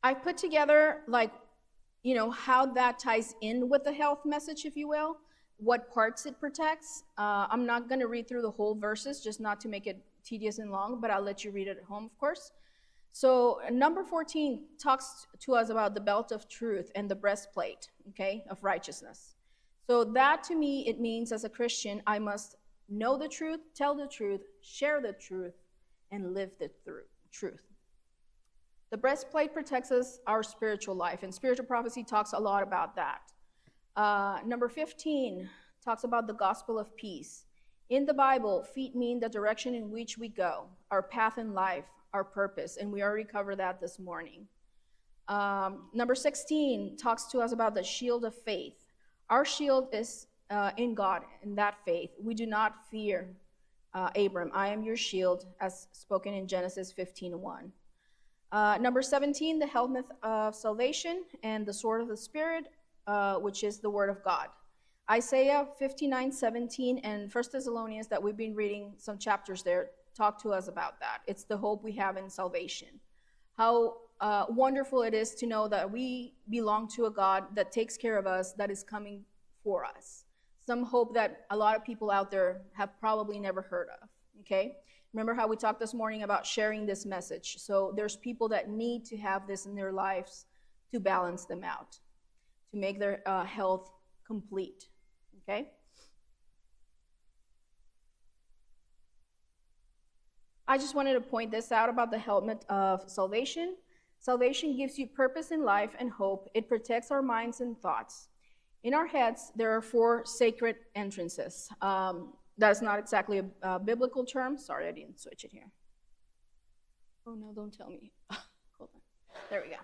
I put together, how that ties in with the health message, if you will, what parts it protects. I'm not going to read through the whole verses, just not to make it tedious and long, but I'll let you read it at home, of course. So number 14 talks to us about the belt of truth and the breastplate, okay, of righteousness. So that, to me, it means as a Christian, I must know the truth, tell the truth, share the truth, and live the truth. The breastplate protects us, our spiritual life, and spiritual prophecy talks a lot about that. Number 15 talks about the gospel of peace. In the Bible, feet mean the direction in which we go, our path in life, our purpose, and we already covered that this morning. Number 16 talks to us about the shield of faith. Our shield is in God, in that faith. We do not fear Abram. I am your shield, as spoken in Genesis 15:1. Number 17, the helmet of salvation and the sword of the Spirit, which is the word of God. Isaiah 59:17 and 1 Thessalonians that we've been reading some chapters there talk to us about that. It's the hope we have in salvation. How wonderful it is to know that we belong to a God that takes care of us, that is coming for us. Some hope that a lot of people out there have probably never heard of, okay? Remember how we talked this morning about sharing this message. So there's people that need to have this in their lives to balance them out, to make their health complete, okay? I just wanted to point this out about the helmet of salvation. Salvation gives you purpose in life and hope. It protects our minds and thoughts. In our heads, there are 4 sacred entrances. That's not exactly a biblical term. Sorry, I didn't switch it here. Oh, no, don't tell me. Hold on. There we go.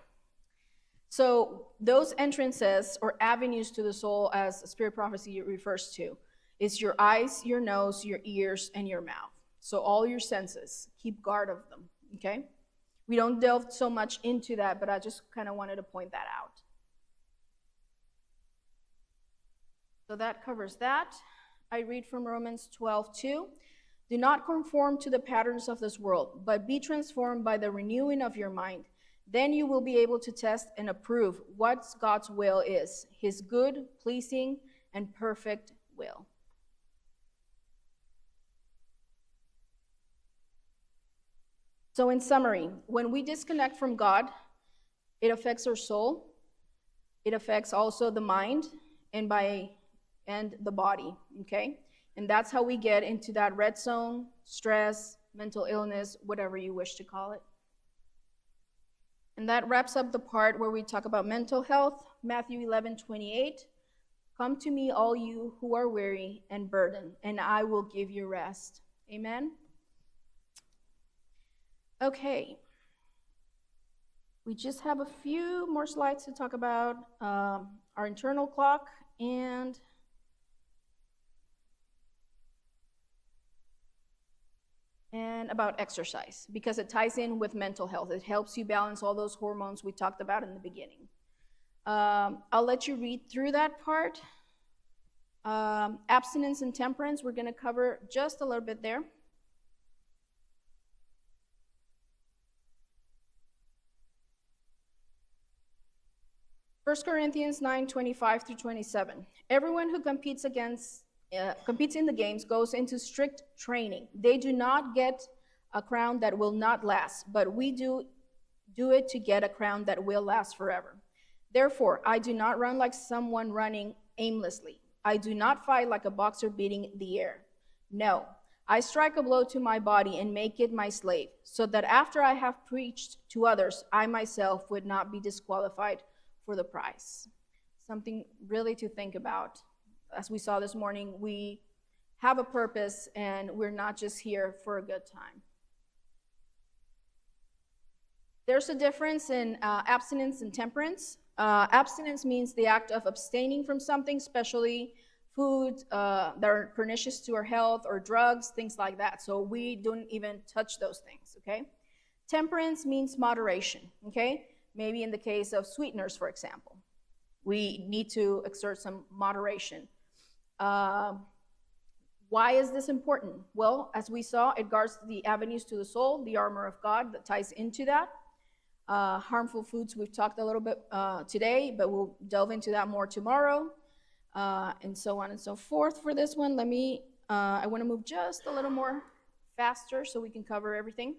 So those entrances or avenues to the soul, as spirit prophecy refers to, is your eyes, your nose, your ears, and your mouth. So all your senses, keep guard of them, okay? We don't delve so much into that, but I just kind of wanted to point that out. So that covers that. I read from Romans 12:2. Do not conform to the patterns of this world, but be transformed by the renewing of your mind. Then you will be able to test and approve what God's will is, his good, pleasing, and perfect will. So in summary, when we disconnect from God, it affects our soul, it affects also the mind, and the body, okay? And that's how we get into that red zone, stress, mental illness, whatever you wish to call it. And that wraps up the part where we talk about mental health. Matthew 11:28. Come to me, all you who are weary and burdened, and I will give you rest. Amen? Okay. We just have a few more slides to talk about our internal clock and about exercise, because it ties in with mental health. It helps you balance all those hormones we talked about in the beginning. I'll let you read through that part. Abstinence and temperance, we're going to cover just a little bit there. First Corinthians 9:25-27. Everyone who competes in the games goes into strict training. They do not get a crown that will not last, but we do it to get a crown that will last forever. Therefore, I do not run like someone running aimlessly. I do not fight like a boxer beating the air. No, I strike a blow to my body and make it my slave, so that after I have preached to others, I myself would not be disqualified for the prize. Something really to think about. As we saw this morning, we have a purpose and we're not just here for a good time. There's a difference in abstinence and temperance. Abstinence means the act of abstaining from something, especially food that are pernicious to our health, or drugs, things like that. So we don't even touch those things, okay? Temperance means moderation, okay? Maybe in the case of sweeteners, for example. We need to exert some moderation. Why is this important? Well, as we saw, it guards the avenues to the soul, the armor of God that ties into that. Harmful foods, we've talked a little bit today, but we'll delve into that more tomorrow, and so on and so forth. For this one, I want to move just a little more faster so we can cover everything.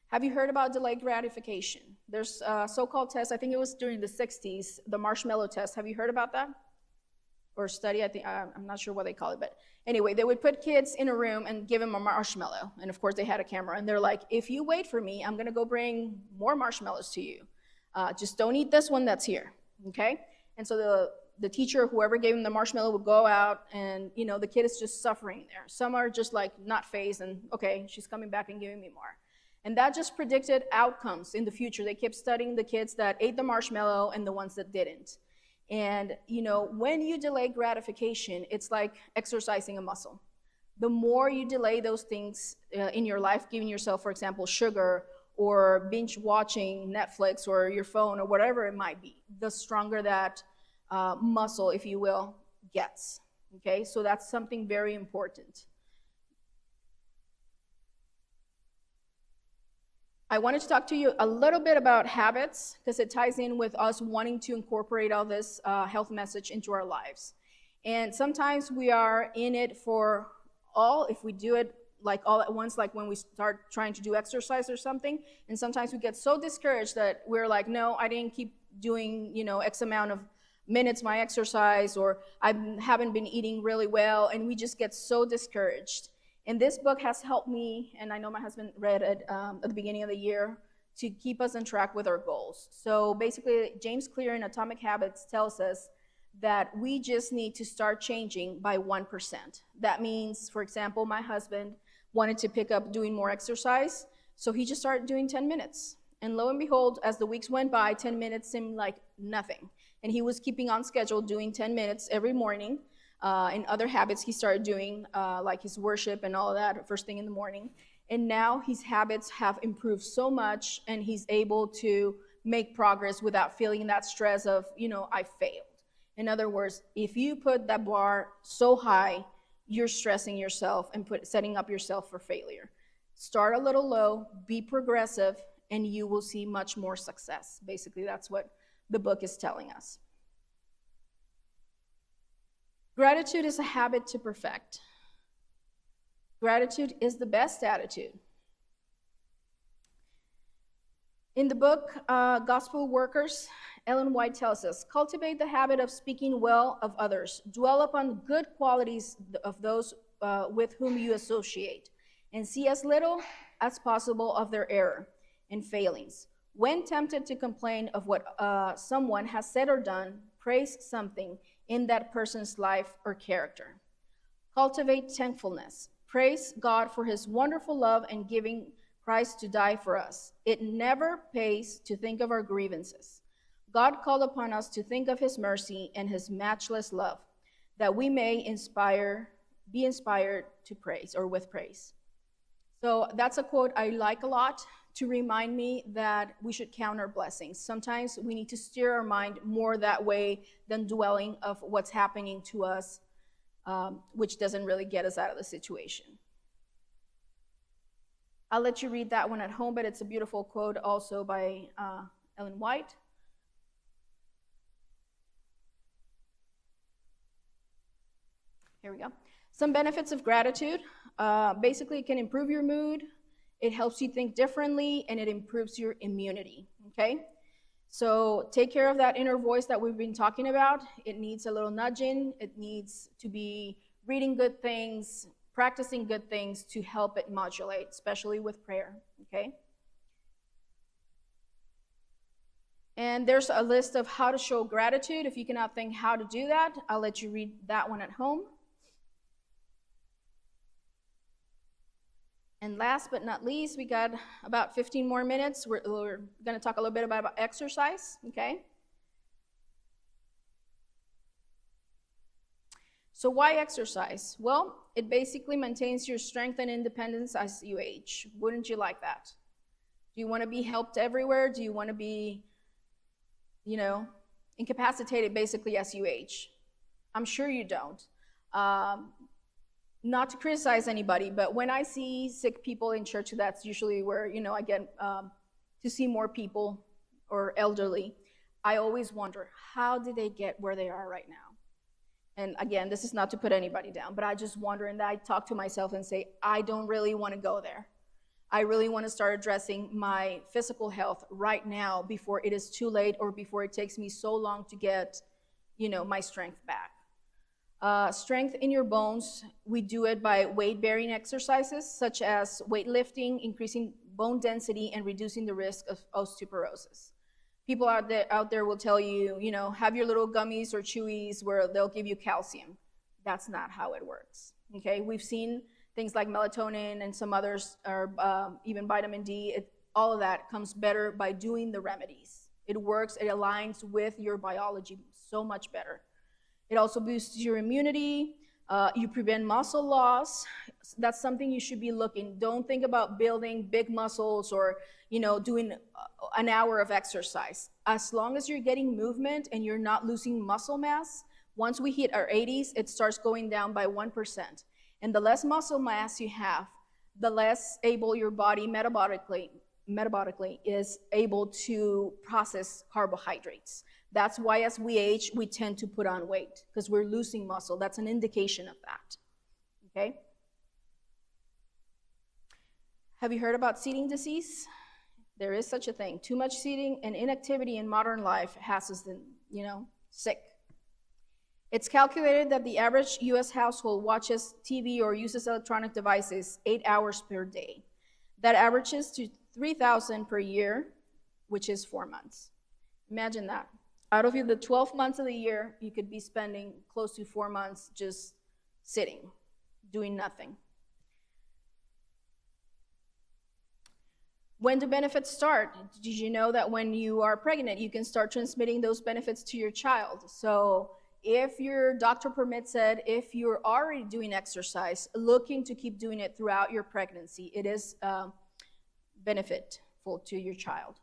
Have you heard about delayed gratification? There's a so-called test, I think it was during the 60s, the marshmallow test. Have you heard about that? Or study, I think, I'm not sure what they call it, but anyway, they would put kids in a room and give them a marshmallow, and of course they had a camera, and they're like, if you wait for me, I'm gonna go bring more marshmallows to you. Just don't eat this one that's here, okay? And so the teacher, whoever gave him the marshmallow, would go out, and the kid is just suffering there. Some are just like not phased, and okay, she's coming back and giving me more. And that just predicted outcomes in the future. They kept studying the kids that ate the marshmallow and the ones that didn't. And when you delay gratification, it's like exercising a muscle. The more you delay those things in your life, giving yourself, for example, sugar, or binge watching Netflix or your phone or whatever it might be, the stronger that muscle, if you will, gets. Okay, so that's something very important. I wanted to talk to you a little bit about habits, because it ties in with us wanting to incorporate all this health message into our lives. And sometimes we are in it for all, if we do it like all at once, like when we start trying to do exercise or something, and sometimes we get so discouraged that we're like, no, I didn't keep doing, X amount of minutes my exercise, or I haven't been eating really well, and we just get so discouraged. And this book has helped me, and I know my husband read it at the beginning of the year, to keep us on track with our goals. So basically, James Clear in Atomic Habits tells us that we just need to start changing by 1%. That means, for example, my husband wanted to pick up doing more exercise, so he just started doing 10 minutes. And lo and behold, as the weeks went by, 10 minutes seemed like nothing. And he was keeping on schedule, doing 10 minutes every morning. And other habits he started doing, like his worship and all of that, first thing in the morning. And now his habits have improved so much, and he's able to make progress without feeling that stress of, I failed. In other words, if you put that bar so high, you're stressing yourself and setting up yourself for failure. Start a little low, be progressive, and you will see much more success. Basically, that's what the book is telling us. Gratitude is a habit to perfect. Gratitude is the best attitude. In the book, Gospel Workers, Ellen White tells us, cultivate the habit of speaking well of others. Dwell upon good qualities of those with whom you associate, and see as little as possible of their error and failings. When tempted to complain of what someone has said or done, praise something in that person's life or character. Cultivate thankfulness. Praise God for his wonderful love and giving Christ to die for us. It never pays to think of our grievances. God called upon us to think of his mercy and his matchless love, that we may be inspired to praise or with praise. So that's a quote I like a lot to remind me that we should count our blessings. Sometimes we need to steer our mind more that way than dwelling of what's happening to us, which doesn't really get us out of the situation. I'll let you read that one at home, but it's a beautiful quote also by Ellen White. Here we go. Some benefits of gratitude. Basically, it can improve your mood, it helps you think differently, and it improves your immunity, okay? So take care of that inner voice that we've been talking about. It needs a little nudging. It needs to be reading good things, practicing good things to help it modulate, especially with prayer, okay? And there's a list of how to show gratitude. If you cannot think how to do that, I'll let you read that one at home. And last but not least, we got about 15 more minutes. We're going to talk a little bit about exercise, okay? So why exercise? Well, it basically maintains your strength and independence as you age. Wouldn't you like that? Do you want to be helped everywhere? Do you want to be, incapacitated basically as you age? I'm sure you don't. Not to criticize anybody, but when I see sick people in church, that's usually where, I get to see more people or elderly. I always wonder, how did they get where they are right now? And again, this is not to put anybody down, but I just wonder, and I talk to myself and say, I don't really want to go there. I really want to start addressing my physical health right now before it is too late or before it takes me so long to get, my strength back. Strength in your bones, we do it by weight-bearing exercises such as weightlifting, increasing bone density, and reducing the risk of osteoporosis. People out there will tell you, have your little gummies or chewies where they'll give you calcium. That's not how it works, okay? We've seen things like melatonin and some others, or even vitamin D. All of that comes better by doing the remedies. It works, it aligns with your biology so much better. It also boosts your immunity. You prevent muscle loss. That's something you should be looking. Don't think about building big muscles or, doing an hour of exercise. As long as you're getting movement and you're not losing muscle mass, once we hit our 80s, it starts going down by 1%. And the less muscle mass you have, the less able your body metabolically is able to process carbohydrates. That's why as we age, we tend to put on weight, because we're losing muscle. That's an indication of that, okay? Have you heard about seating disease? There is such a thing. Too much seating and inactivity in modern life has us, sick. It's calculated that the average US household watches TV or uses electronic devices 8 hours per day. That averages to 3,000 per year, which is 4 months. Imagine that. Out of the 12 months of the year, you could be spending close to 4 months just sitting, doing nothing. When do benefits start? Did you know that when you are pregnant, you can start transmitting those benefits to your child? So if your doctor permits it, if you're already doing exercise, looking to keep doing it throughout your pregnancy, it is benefitful to your child.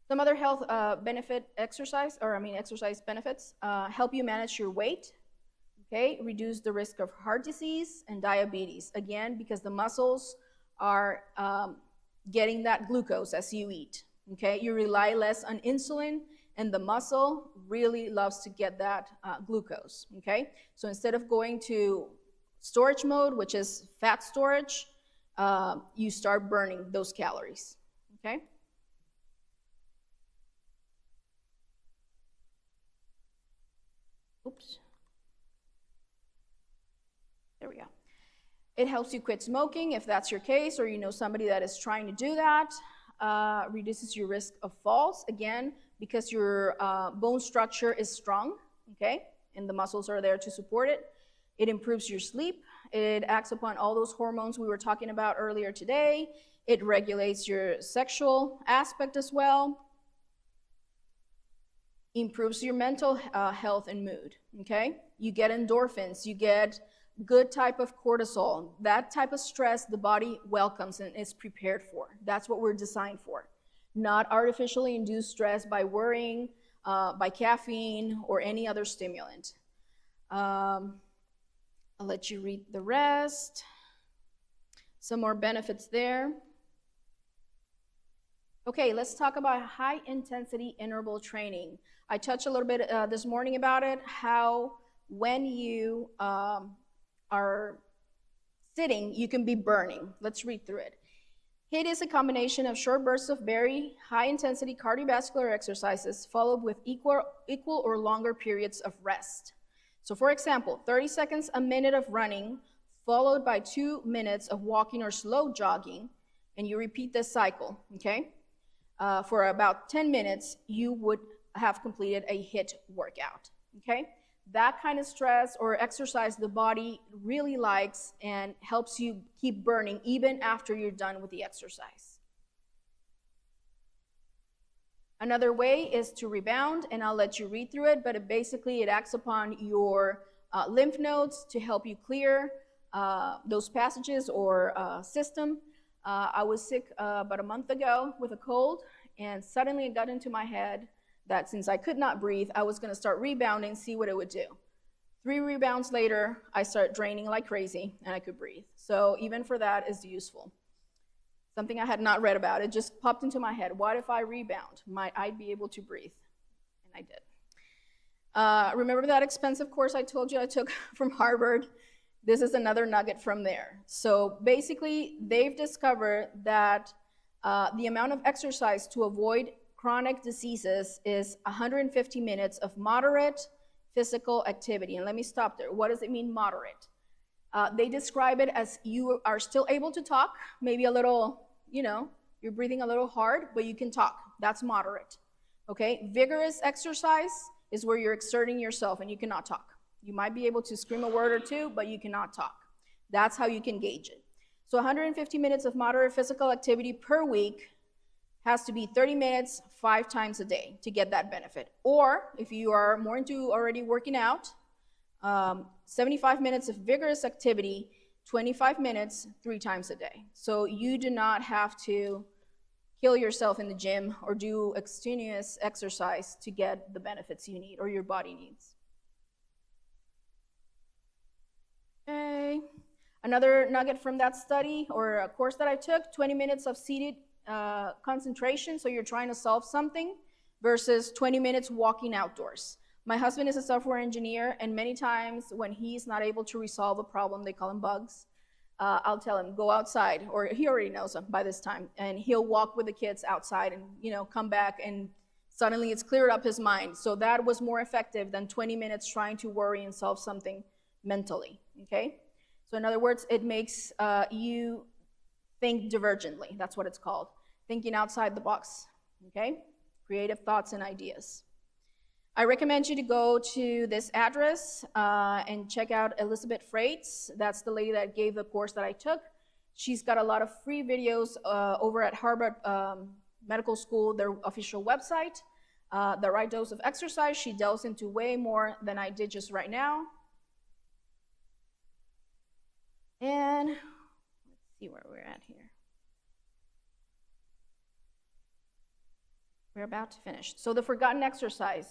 Some other health exercise benefits help you manage your weight, okay? Reduce the risk of heart disease and diabetes. Again, because the muscles are getting that glucose as you eat, okay? You rely less on insulin, and the muscle really loves to get that glucose, okay? So instead of going to storage mode, which is fat storage, you start burning those calories, okay? Oops. There we go. It helps you quit smoking if that's your case, or you know somebody that is trying to do that. Reduces your risk of falls, again, because your bone structure is strong, okay? And the muscles are there to support it. It improves your sleep. It acts upon all those hormones we were talking about earlier today. It regulates your sexual aspect as well. Improves your mental health and mood, okay? You get endorphins, you get good type of cortisol. That type of stress the body welcomes and is prepared for. That's what we're designed for. Not artificially induced stress by worrying, by caffeine, or any other stimulant. I'll let you read the rest. Some more benefits there. Okay, let's talk about high intensity interval training. I touched a little bit this morning about it, how when you are sitting, you can be burning. Let's read through it. HIIT is a combination of short bursts of very high intensity cardiovascular exercises followed with equal or longer periods of rest. So for example, 30 seconds a minute of running followed by 2 minutes of walking or slow jogging, and you repeat this cycle, okay? For about 10 minutes, you would have completed a HIIT workout, okay? That kind of stress or exercise the body really likes and helps you keep burning even after you're done with the exercise. Another way is to rebound, and I'll let you read through it, but it acts upon your lymph nodes to help you clear those passages or system. I was sick about a month ago with a cold, and suddenly it got into my head that since I could not breathe, I was going to start rebounding, see what it would do. 3 rebounds later, I started draining like crazy, and I could breathe. So even for that is useful. Something I had not read about. It just popped into my head. What if I rebound? Might I be able to breathe? And I did. Remember that expensive course I told you I took from Harvard? This is another nugget from there. So basically, they've discovered that the amount of exercise to avoid chronic diseases is 150 minutes of moderate physical activity. And let me stop there. What does it mean, moderate? They describe it as you are still able to talk, maybe a little, you're breathing a little hard, but you can talk. That's moderate. Okay? Vigorous exercise is where you're exerting yourself and you cannot talk. You might be able to scream a word or two, but you cannot talk. That's how you can gauge it. So 150 minutes of moderate physical activity per week has to be 30 minutes 5 times a day to get that benefit. Or if you are more into already working out, 75 minutes of vigorous activity, 25 minutes 3 times a day. So you do not have to kill yourself in the gym or do extenuous exercise to get the benefits you need or your body needs. Okay. Another nugget from that study or a course that I took, 20 minutes of seated concentration, so you're trying to solve something, versus 20 minutes walking outdoors. My husband is a software engineer, and many times when he's not able to resolve a problem, they call them bugs, I'll tell him, go outside, or he already knows them by this time, and he'll walk with the kids outside and come back, and suddenly it's cleared up his mind. So that was more effective than 20 minutes trying to worry and solve something mentally, okay? So in other words, it makes you think divergently. That's what it's called. Thinking outside the box, okay? Creative thoughts and ideas. I recommend you to go to this address and check out Elizabeth Freites. That's the lady that gave the course that I took. She's got a lot of free videos over at Harvard Medical School, their official website. The Right Dose of Exercise, she delves into way more than I did just right now. And let's see where we're at here. We're about to finish. So the forgotten exercise,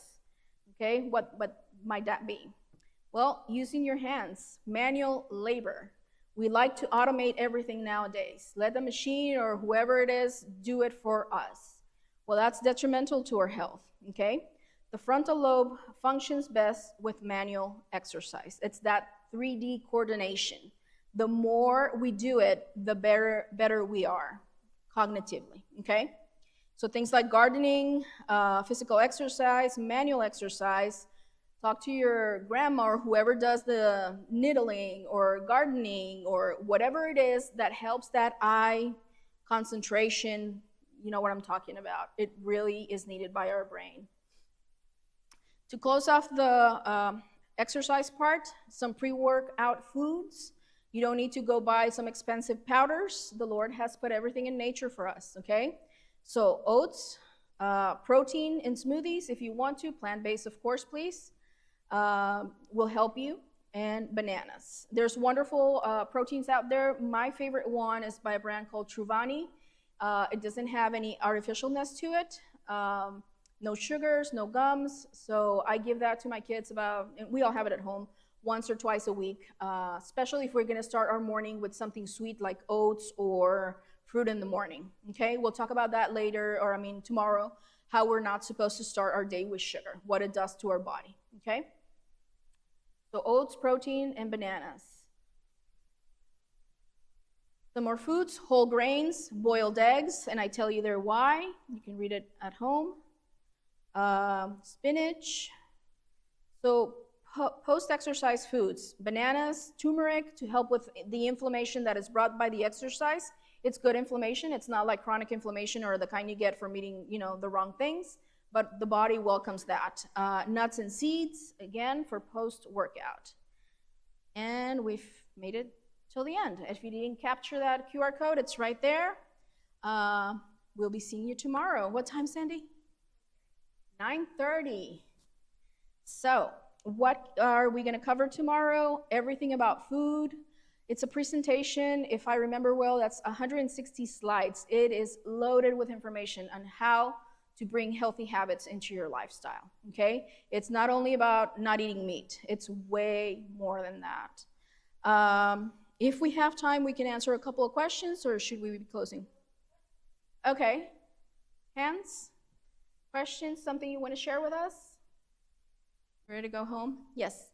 okay, what might that be? Well, using your hands, manual labor. We like to automate everything nowadays. Let the machine or whoever it is do it for us. Well, that's detrimental to our health, okay? The frontal lobe functions best with manual exercise. It's that 3D coordination. The more we do it, the better we are cognitively, okay? So things like gardening, physical exercise, manual exercise. Talk to your grandma or whoever does the needling or gardening or whatever it is that helps that eye concentration. You know what I'm talking about. It really is needed by our brain. To close off the exercise part, some pre-workout foods. You don't need to go buy some expensive powders. The Lord has put everything in nature for us, okay? So oats, protein in smoothies if you want to, plant-based of course, please, will help you, and bananas. There's wonderful proteins out there. My favorite one is by a brand called Truvani. It doesn't have any artificialness to it. No sugars, no gums. So I give that to my kids and we all have it at home, once or twice a week, especially if we're gonna start our morning with something sweet like oats or fruit in the morning, okay? We'll talk about that later, tomorrow, how we're not supposed to start our day with sugar, what it does to our body, okay? So oats, protein, and bananas. Some more foods, whole grains, boiled eggs, and I tell you there why. You can read it at home. Spinach. So post-exercise foods, bananas, turmeric to help with the inflammation that is brought by the exercise. It's good inflammation. It's not like chronic inflammation or the kind you get from eating, the wrong things, but the body welcomes that. Nuts and seeds, again, for post-workout. And we've made it till the end. If you didn't capture that QR code, it's right there. We'll be seeing you tomorrow. What time, Sandy? 9:30. So what are we going to cover tomorrow? Everything about food. It's a presentation, if I remember well, that's 160 slides. It is loaded with information on how to bring healthy habits into your lifestyle, okay? It's not only about not eating meat. It's way more than that. If we have time, we can answer a couple of questions, or should we be closing? Okay. Hands? Questions? Something you want to share with us? Ready to go home? Yes.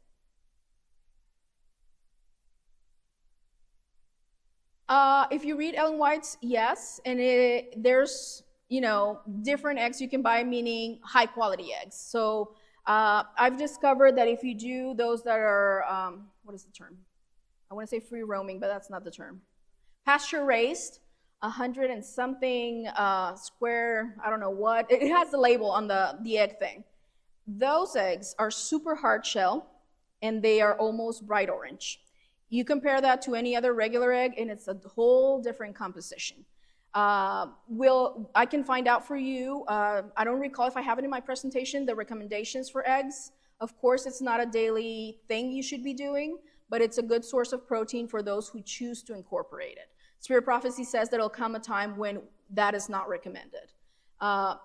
If you read Ellen White's, yes, and there's different eggs you can buy, meaning high quality eggs. So I've discovered that if you do those that are, what is the term? I want to say free roaming, but that's not the term. Pasture raised, 100 and something square, I don't know what. It has the label on the egg thing. Those eggs are super hard shell, and they are almost bright orange. You compare that to any other regular egg, and it's a whole different composition. I can find out for you. I don't recall if I have it in my presentation, the recommendations for eggs. Of course, it's not a daily thing you should be doing, but it's a good source of protein for those who choose to incorporate it. Spirit Prophecy says that it'll come a time when that is not recommended.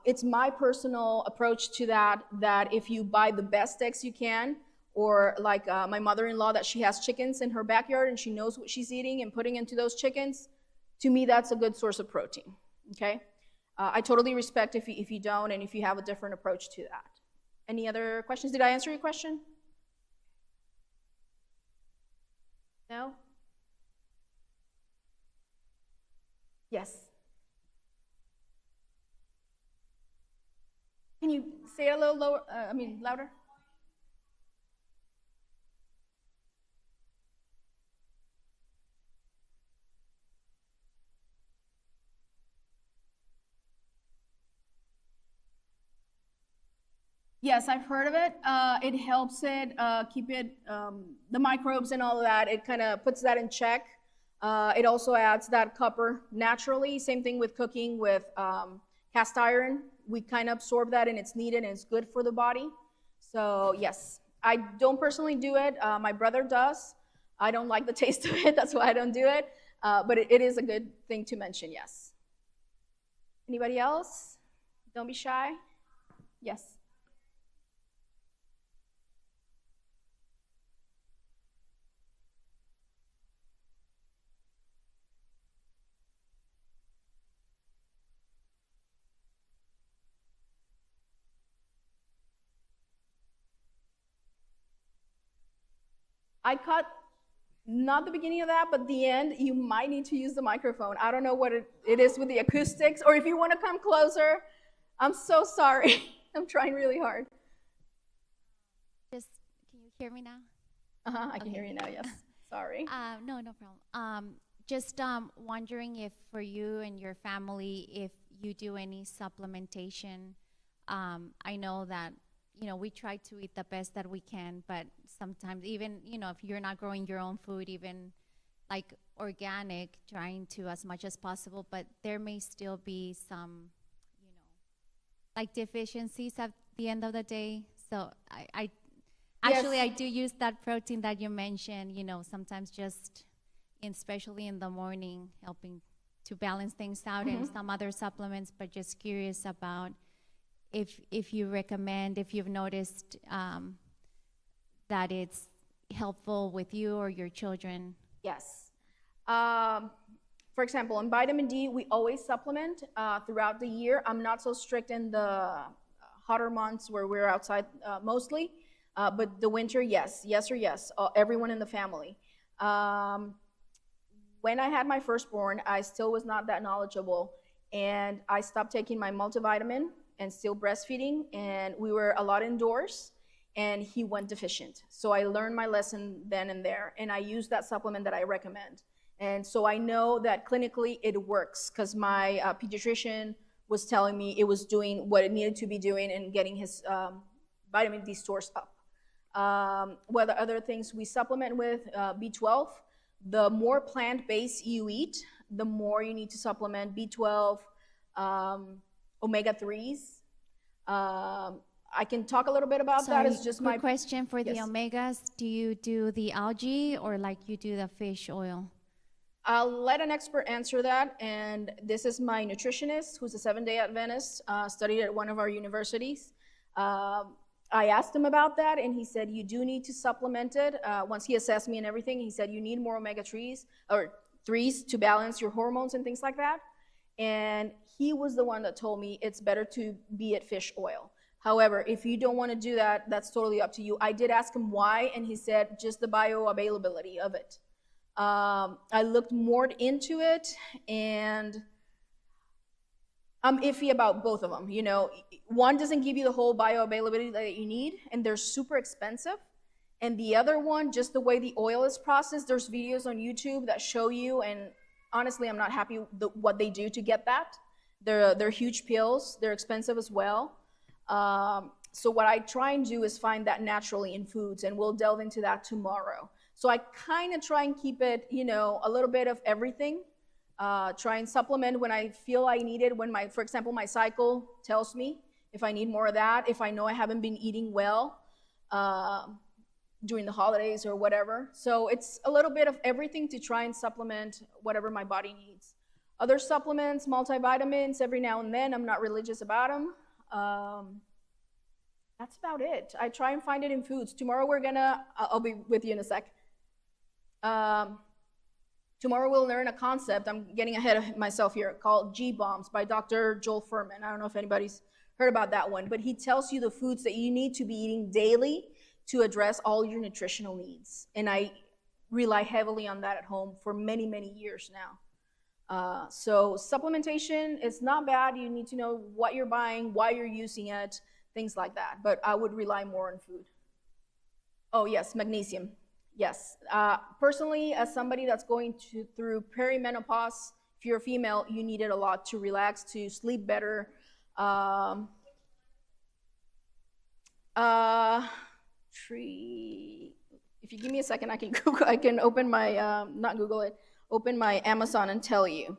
It's my personal approach to that if you buy the best eggs you can, or like my mother-in-law, that she has chickens in her backyard and she knows what she's eating and putting into those chickens, to me, that's a good source of protein, okay? I totally respect if you don't and if you have a different approach to that. Any other questions? Did I answer your question? No? Yes. Can you say it a little lower, louder? Yes, I've heard of it. It helps it keep it, the microbes and all of that. It kind of puts that in check. It also adds that copper naturally. Same thing with cooking with cast iron. We kind of absorb that and it's needed and it's good for the body. So yes, I don't personally do it. My brother does. I don't like the taste of it. That's why I don't do it. But it is a good thing to mention, yes. Anybody else? Don't be shy. Yes. I caught not the beginning of that, but the end. You might need to use the microphone. I don't know what it is with the acoustics, or if you want to come closer. I'm so sorry. I'm trying really hard. Just, can you hear me now? I can hear you now, yes. Sorry. No problem. Just wondering if for you and your family, if you do any supplementation. I know that, we try to eat the best that we can, but sometimes even, if you're not growing your own food, even like organic, trying to as much as possible, but there may still be some, like deficiencies at the end of the day. So I actually, Yes. I do use that protein that you mentioned, sometimes just, especially in the morning, helping to balance things out and some other supplements, but just curious about if you recommend, if you've noticed that it's helpful with you or your children. Yes. For example, on vitamin D, we always supplement throughout the year. I'm not so strict in the hotter months where we're outside mostly, but the winter, yes, yes or yes, everyone in the family. When I had my firstborn, I still was not that knowledgeable, and I stopped taking my multivitamin and still breastfeeding, and we were a lot indoors, and he went deficient. So I learned my lesson then and there, and I used that supplement that I recommend. And so I know that clinically it works because my pediatrician was telling me it was doing what it needed to be doing and getting his vitamin D stores up. What other things we supplement with? B12. The more plant-based you eat, the more you need to supplement B12, omega-3s. I can talk a little bit about that. It's just quick my question for the Yes. omegas. Do you do the algae or like you do the fish oil? I'll let an expert answer that, and this is my nutritionist, who's a Seventh-day Adventist, studied at one of our universities. I asked him about that, and he said, you do need to supplement it. Once he assessed me and everything, he said, you need more omega-3s or 3s to balance your hormones and things like that. And he was the one that told me it's better to be at fish oil. However, if you don't want to do that, that's totally up to you. I did ask him why, and he said just the bioavailability of it. I looked more into it, and I'm iffy about both of them. One doesn't give you the whole bioavailability that you need, and they're super expensive. And the other one, just the way the oil is processed, there's videos on YouTube that show you, and honestly, I'm not happy with what they do to get that. They're huge pills. They're expensive as well. So what I try and do is find that naturally in foods, and we'll delve into that tomorrow. So I kind of try and keep it, a little bit of everything. Try and supplement when I feel I need it. When for example, my cycle tells me if I need more of that, if I know I haven't been eating well during the holidays or whatever. So it's a little bit of everything to try and supplement whatever my body needs. Other supplements, multivitamins, every now and then. I'm not religious about them. That's about it. I try and find it in foods. Tomorrow I'll be with you in a sec. Tomorrow we'll learn a concept, I'm getting ahead of myself here, called G-BOMBs by Dr. Joel Fuhrman. I don't know if anybody's heard about that one, but he tells you the foods that you need to be eating daily to address all your nutritional needs. And I rely heavily on that at home for many, many years now. So supplementation is not bad. You need to know what you're buying, why you're using it, things like that. But I would rely more on food. Oh yes, magnesium. Yes. Personally, as somebody that's going through perimenopause, if you're a female, you need it a lot to relax, to sleep better. If you give me a second, I can Google. I can open my not Google it. Open my Amazon and tell you.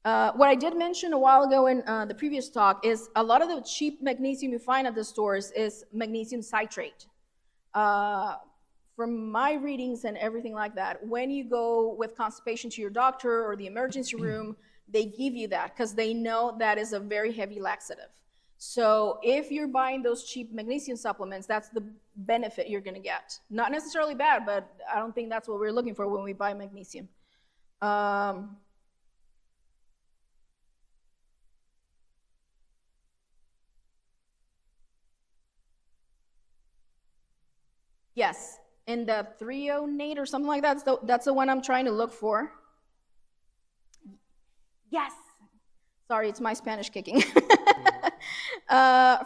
What I did mention a while ago in the previous talk is a lot of the cheap magnesium you find at the stores is magnesium citrate. For from my readings and everything like that, when you go with constipation to your doctor or the emergency room, they give you that because they know that is a very heavy laxative. So if you're buying those cheap magnesium supplements, that's the benefit you're going to get. Not necessarily bad, but I don't think that's what we're looking for when we buy magnesium. Yes, and the threonate or something like that, that's the one I'm trying to look for. Yes. Sorry, it's my Spanish kicking.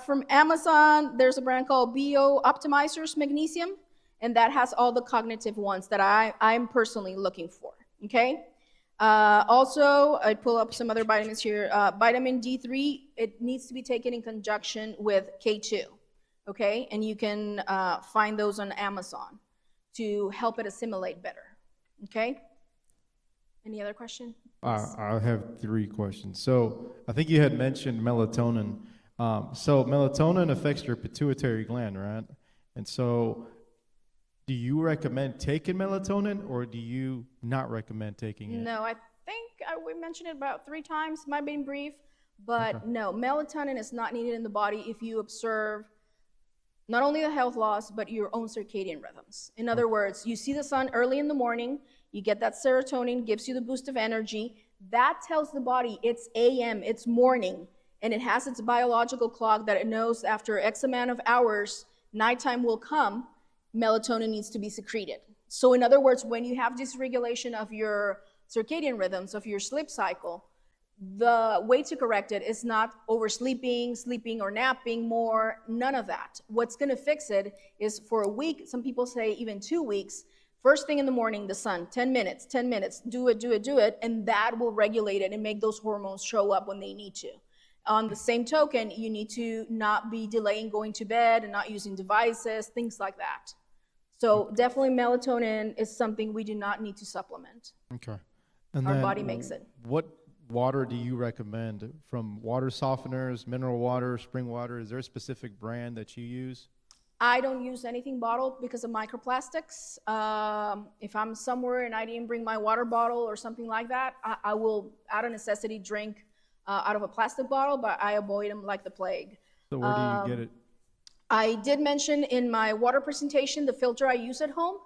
From Amazon, there's a brand called Bio Optimizers Magnesium, and that has all the cognitive ones that I'm personally looking for, okay? Also, I pull up some other vitamins here. Vitamin D3, it needs to be taken in conjunction with K2, okay? And you can find those on Amazon to help it assimilate better, okay? Any other question? I have 3 questions. So I think you had mentioned melatonin. So melatonin affects your pituitary gland, right? And so do you recommend taking melatonin or do you not recommend taking it? No, I think we mentioned it about 3 times, might be brief, but Okay. no, melatonin is not needed in the body if you observe not only the health loss, but your own circadian rhythms. In other words, you see the sun early in the morning, you get that serotonin, gives you the boost of energy. That tells the body it's AM, it's morning, and it has its biological clock that it knows after X amount of hours, nighttime will come, melatonin needs to be secreted. So in other words, when you have dysregulation of your circadian rhythms, of your sleep cycle, the way to correct it is not oversleeping, sleeping or napping more, none of that. What's gonna fix it is for a week, some people say even 2 weeks, first thing in the morning, the sun, 10 minutes, do it, and that will regulate it and make those hormones show up when they need to. On the same token, you need to not be delaying going to bed and not using devices, things like that. So definitely melatonin is something we do not need to supplement. Okay. And Our then body makes it. What water do you recommend? From water softeners, mineral water, spring water? Is there a specific brand that you use? I don't use anything bottled because of microplastics. If I'm somewhere and I didn't bring my water bottle or something like that, I will, out of necessity, drink out of a plastic bottle, but I avoid them like the plague. So where do you get it? I did mention in my water presentation the filter I use at home.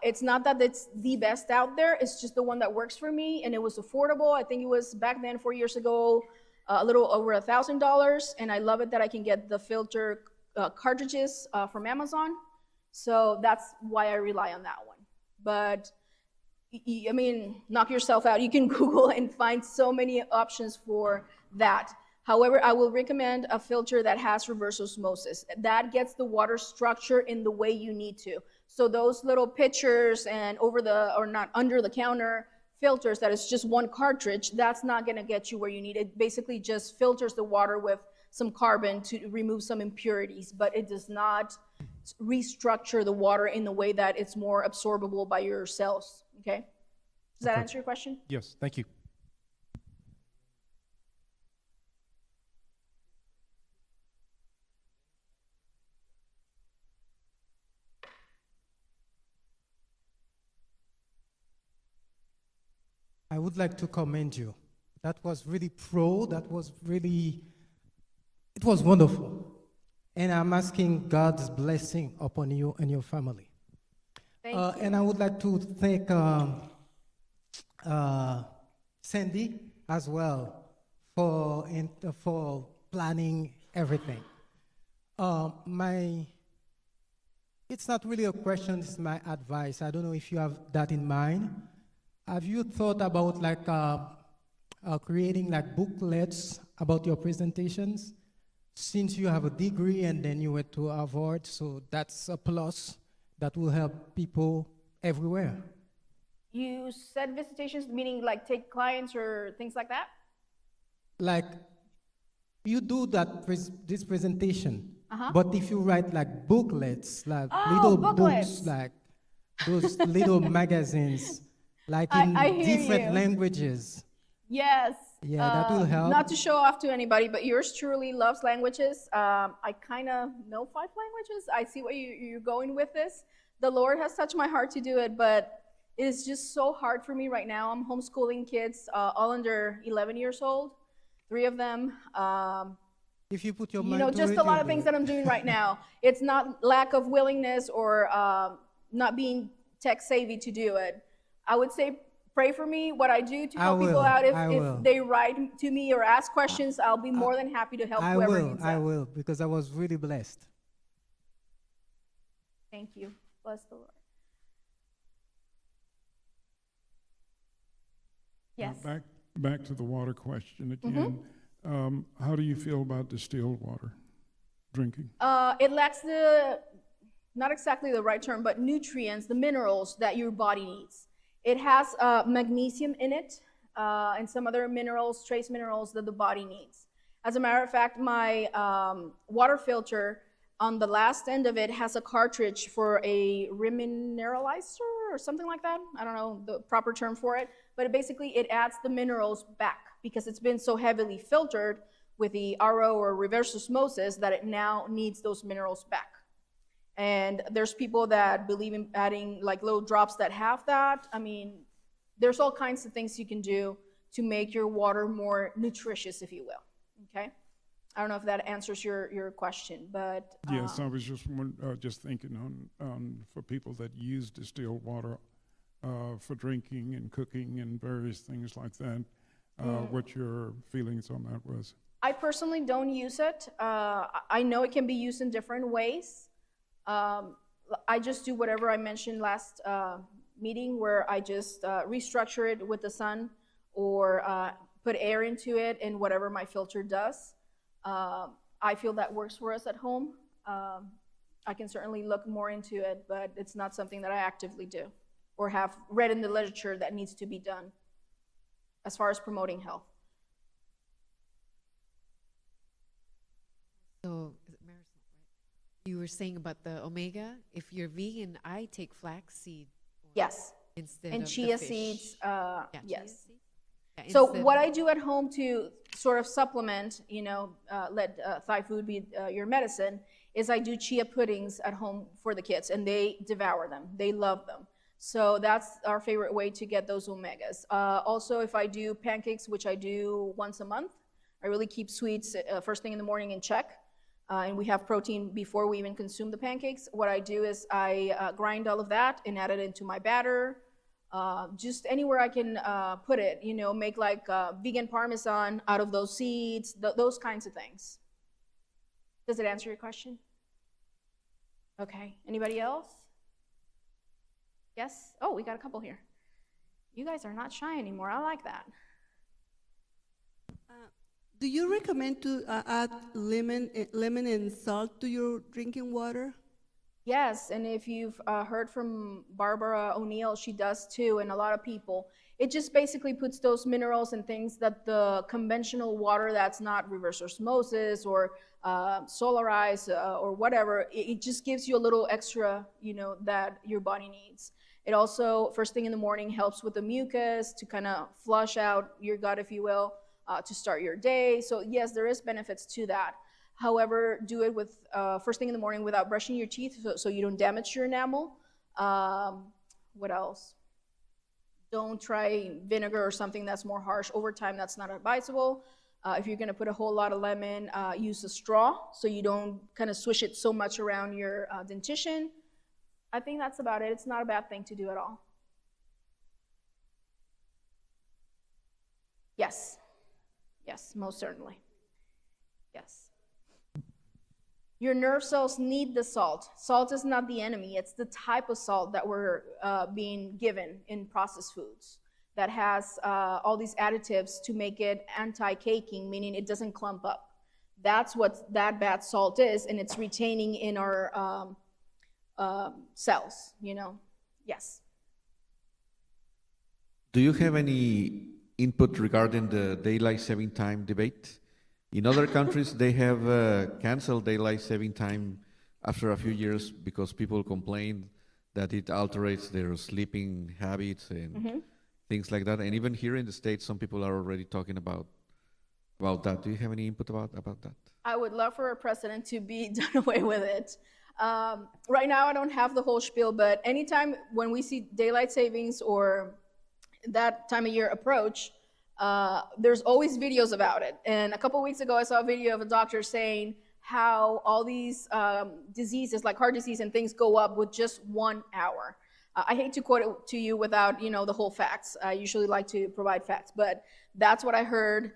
It's not that it's the best out there, it's just the one that works for me, and it was affordable. I think it was back then, 4 years ago, a little over $1,000, and I love it that I can get the filter cartridges from Amazon. So that's why I rely on that one. But I mean, knock yourself out. You can Google and find so many options for that. However, I will recommend a filter that has reverse osmosis. That gets the water structure in the way you need to. So those little pitchers and under the counter filters that is just one cartridge, that's not gonna get you where you need it. It basically just filters the water with some carbon to remove some impurities, but it does not restructure the water in the way that it's more absorbable by your cells, okay? Does that Okay. answer your question? Yes, thank you. I would like to commend you. That was really it was wonderful. And I'm asking God's blessing upon you and your family. Thank you. And I would like to thank Sandy as well for planning everything. It's not really a question, it's my advice. I don't know if you have that in mind. Have you thought about creating booklets about your presentations? Since you have a degree and then you went to Harvard, so that's a plus that will help people everywhere. You said visitations, meaning take clients or things like that? You do this presentation, but if you write booklets, little booklets. books, those little magazines, in I hear different you. languages. Yes. Yeah, that will help. Not to show off to anybody, but yours truly loves languages. I kind of know 5 languages. I see what you're going with this. The Lord has touched my heart to do it, but it is just so hard for me right now. I'm homeschooling kids, all under 11 years old, 3 of them. If you put your You mind know, to just it, a lot you'll of do things it. that I'm doing right now. It's not lack of willingness or not being tech savvy to do it. I would say pray for me. What I do to I help people will, out, I if will. they write to me or ask questions, I'll be more than happy to help I whoever will, needs I that. will, because I was really blessed. Thank you. Bless the Lord. Yes. Back to the water question again. How do you feel about distilled water drinking? It lacks the, not exactly the right term, but nutrients, the minerals that your body needs. It has magnesium in it and some other minerals, trace minerals that the body needs. As a matter of fact, my water filter on the last end of it has a cartridge for a remineralizer or something like that. I don't know the proper term for it, but it adds the minerals back because it's been so heavily filtered with the RO or reverse osmosis that it now needs those minerals back. And there's people that believe in adding like little drops that have that. I mean, there's all kinds of things you can do to make your water more nutritious, if you will. Okay? I don't know if that answers your question, but Yes, I was just thinking on for people that use distilled water for drinking and cooking and various things like that, what your feelings on that was. I personally don't use it. I know it can be used in different ways. I just do whatever I mentioned last meeting, where I just restructure it with the sun or put air into it and whatever my filter does. I feel that works for us at home. I can certainly look more into it, but it's not something that I actively do or have read in the literature that needs to be done as far as promoting health. So, is it Marisol, right? You were saying about the omega. If you're vegan, I take flaxseed oil Yes, instead and of the chia fish. seeds, Yeah, chia yes. seeds. Yeah, So instead what of- I do at home to sort of supplement, let Thai food be your medicine, is I do chia puddings at home for the kids, and they devour them. They love them. So that's our favorite way to get those omegas. Also, if I do pancakes, which I do once a month, I really keep sweets first thing in the morning in check. And we have protein before we even consume the pancakes. What I do is I grind all of that and add it into my batter. Just anywhere I can put it, make like vegan parmesan out of those seeds, those kinds of things. Does it answer your question? Okay, anybody else? Yes? Oh, we got a couple here. You guys are not shy anymore, I like that. Do you recommend to add lemon and salt to your drinking water? Yes, and if you've heard from Barbara O'Neill, she does too, and a lot of people. It just basically puts those minerals and things that the conventional water that's not reverse osmosis or solarized or whatever, it just gives you a little extra, that your body needs. It also, first thing in the morning, helps with the mucus to kind of flush out your gut, if you will, to start your day. So yes, there is benefits to that. However, do it with first thing in the morning without brushing your teeth so you don't damage your enamel. What else? Don't try vinegar or something that's more harsh. Over time, that's not advisable. If you're going to put a whole lot of lemon, use a straw so you don't kind of swish it so much around your dentition. I think that's about it. It's not a bad thing to do at all. Yes. Yes, most certainly. Yes. Your nerve cells need the salt. Salt is not the enemy. It's the type of salt that we're being given in processed foods that has all these additives to make it anti-caking, meaning it doesn't clump up. That's what that bad salt is, and it's retaining in our cells, Yes. Do you have any input regarding the daylight saving time debate? In other countries, they have canceled daylight saving time after a few years because people complain that it alters their sleeping habits and things like that. And even here in the States, some people are already talking about that. Do you have any input about that? I would love for a president to be done away with it. Right now, I don't have the whole spiel, but anytime when we see daylight savings or that time of year approach, there's always videos about it. And a couple weeks ago, I saw a video of a doctor saying how all these diseases like heart disease and things go up with just 1 hour. I hate to quote it to you without, the whole facts. I usually like to provide facts, but that's what I heard.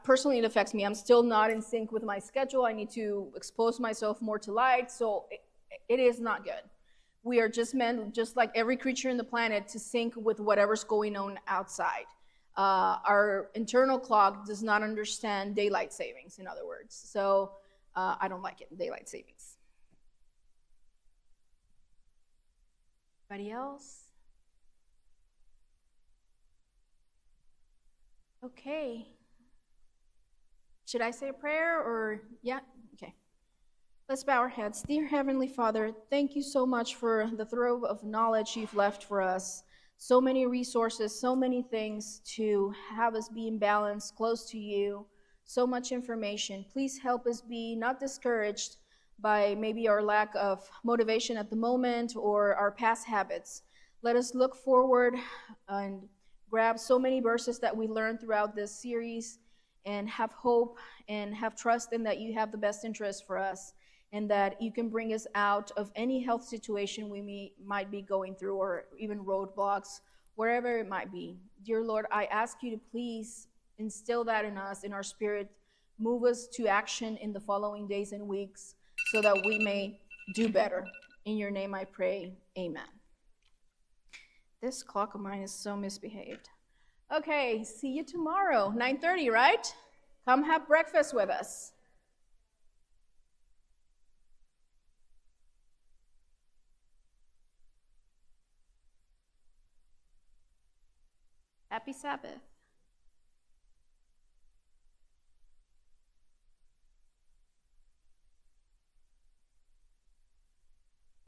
Personally, it affects me. I'm still not in sync with my schedule. I need to expose myself more to light, so it is not good. We are just meant, just like every creature in the planet, to sync with whatever's going on outside. Our internal clock does not understand daylight savings, in other words. So I don't like it, daylight savings. Anybody else? Okay. Should I say a prayer or, yeah? Okay. Let's bow our heads. Dear Heavenly Father, thank you so much for the trove of knowledge you've left for us. So many resources, so many things to have us be in balance, close to you, so much information. Please help us be not discouraged by maybe our lack of motivation at the moment or our past habits. Let us look forward and grab so many verses that we learned throughout this series and have hope and have trust in that you have the best interest for us and that you can bring us out of any health situation we might be going through or even roadblocks, wherever it might be. Dear Lord, I ask you to please instill that in us, in our spirit, move us to action in the following days and weeks so that we may do better. In your name I pray, amen. This clock of mine is so misbehaved. Okay, see you tomorrow, 9:30, right? Come have breakfast with us. Happy Sabbath.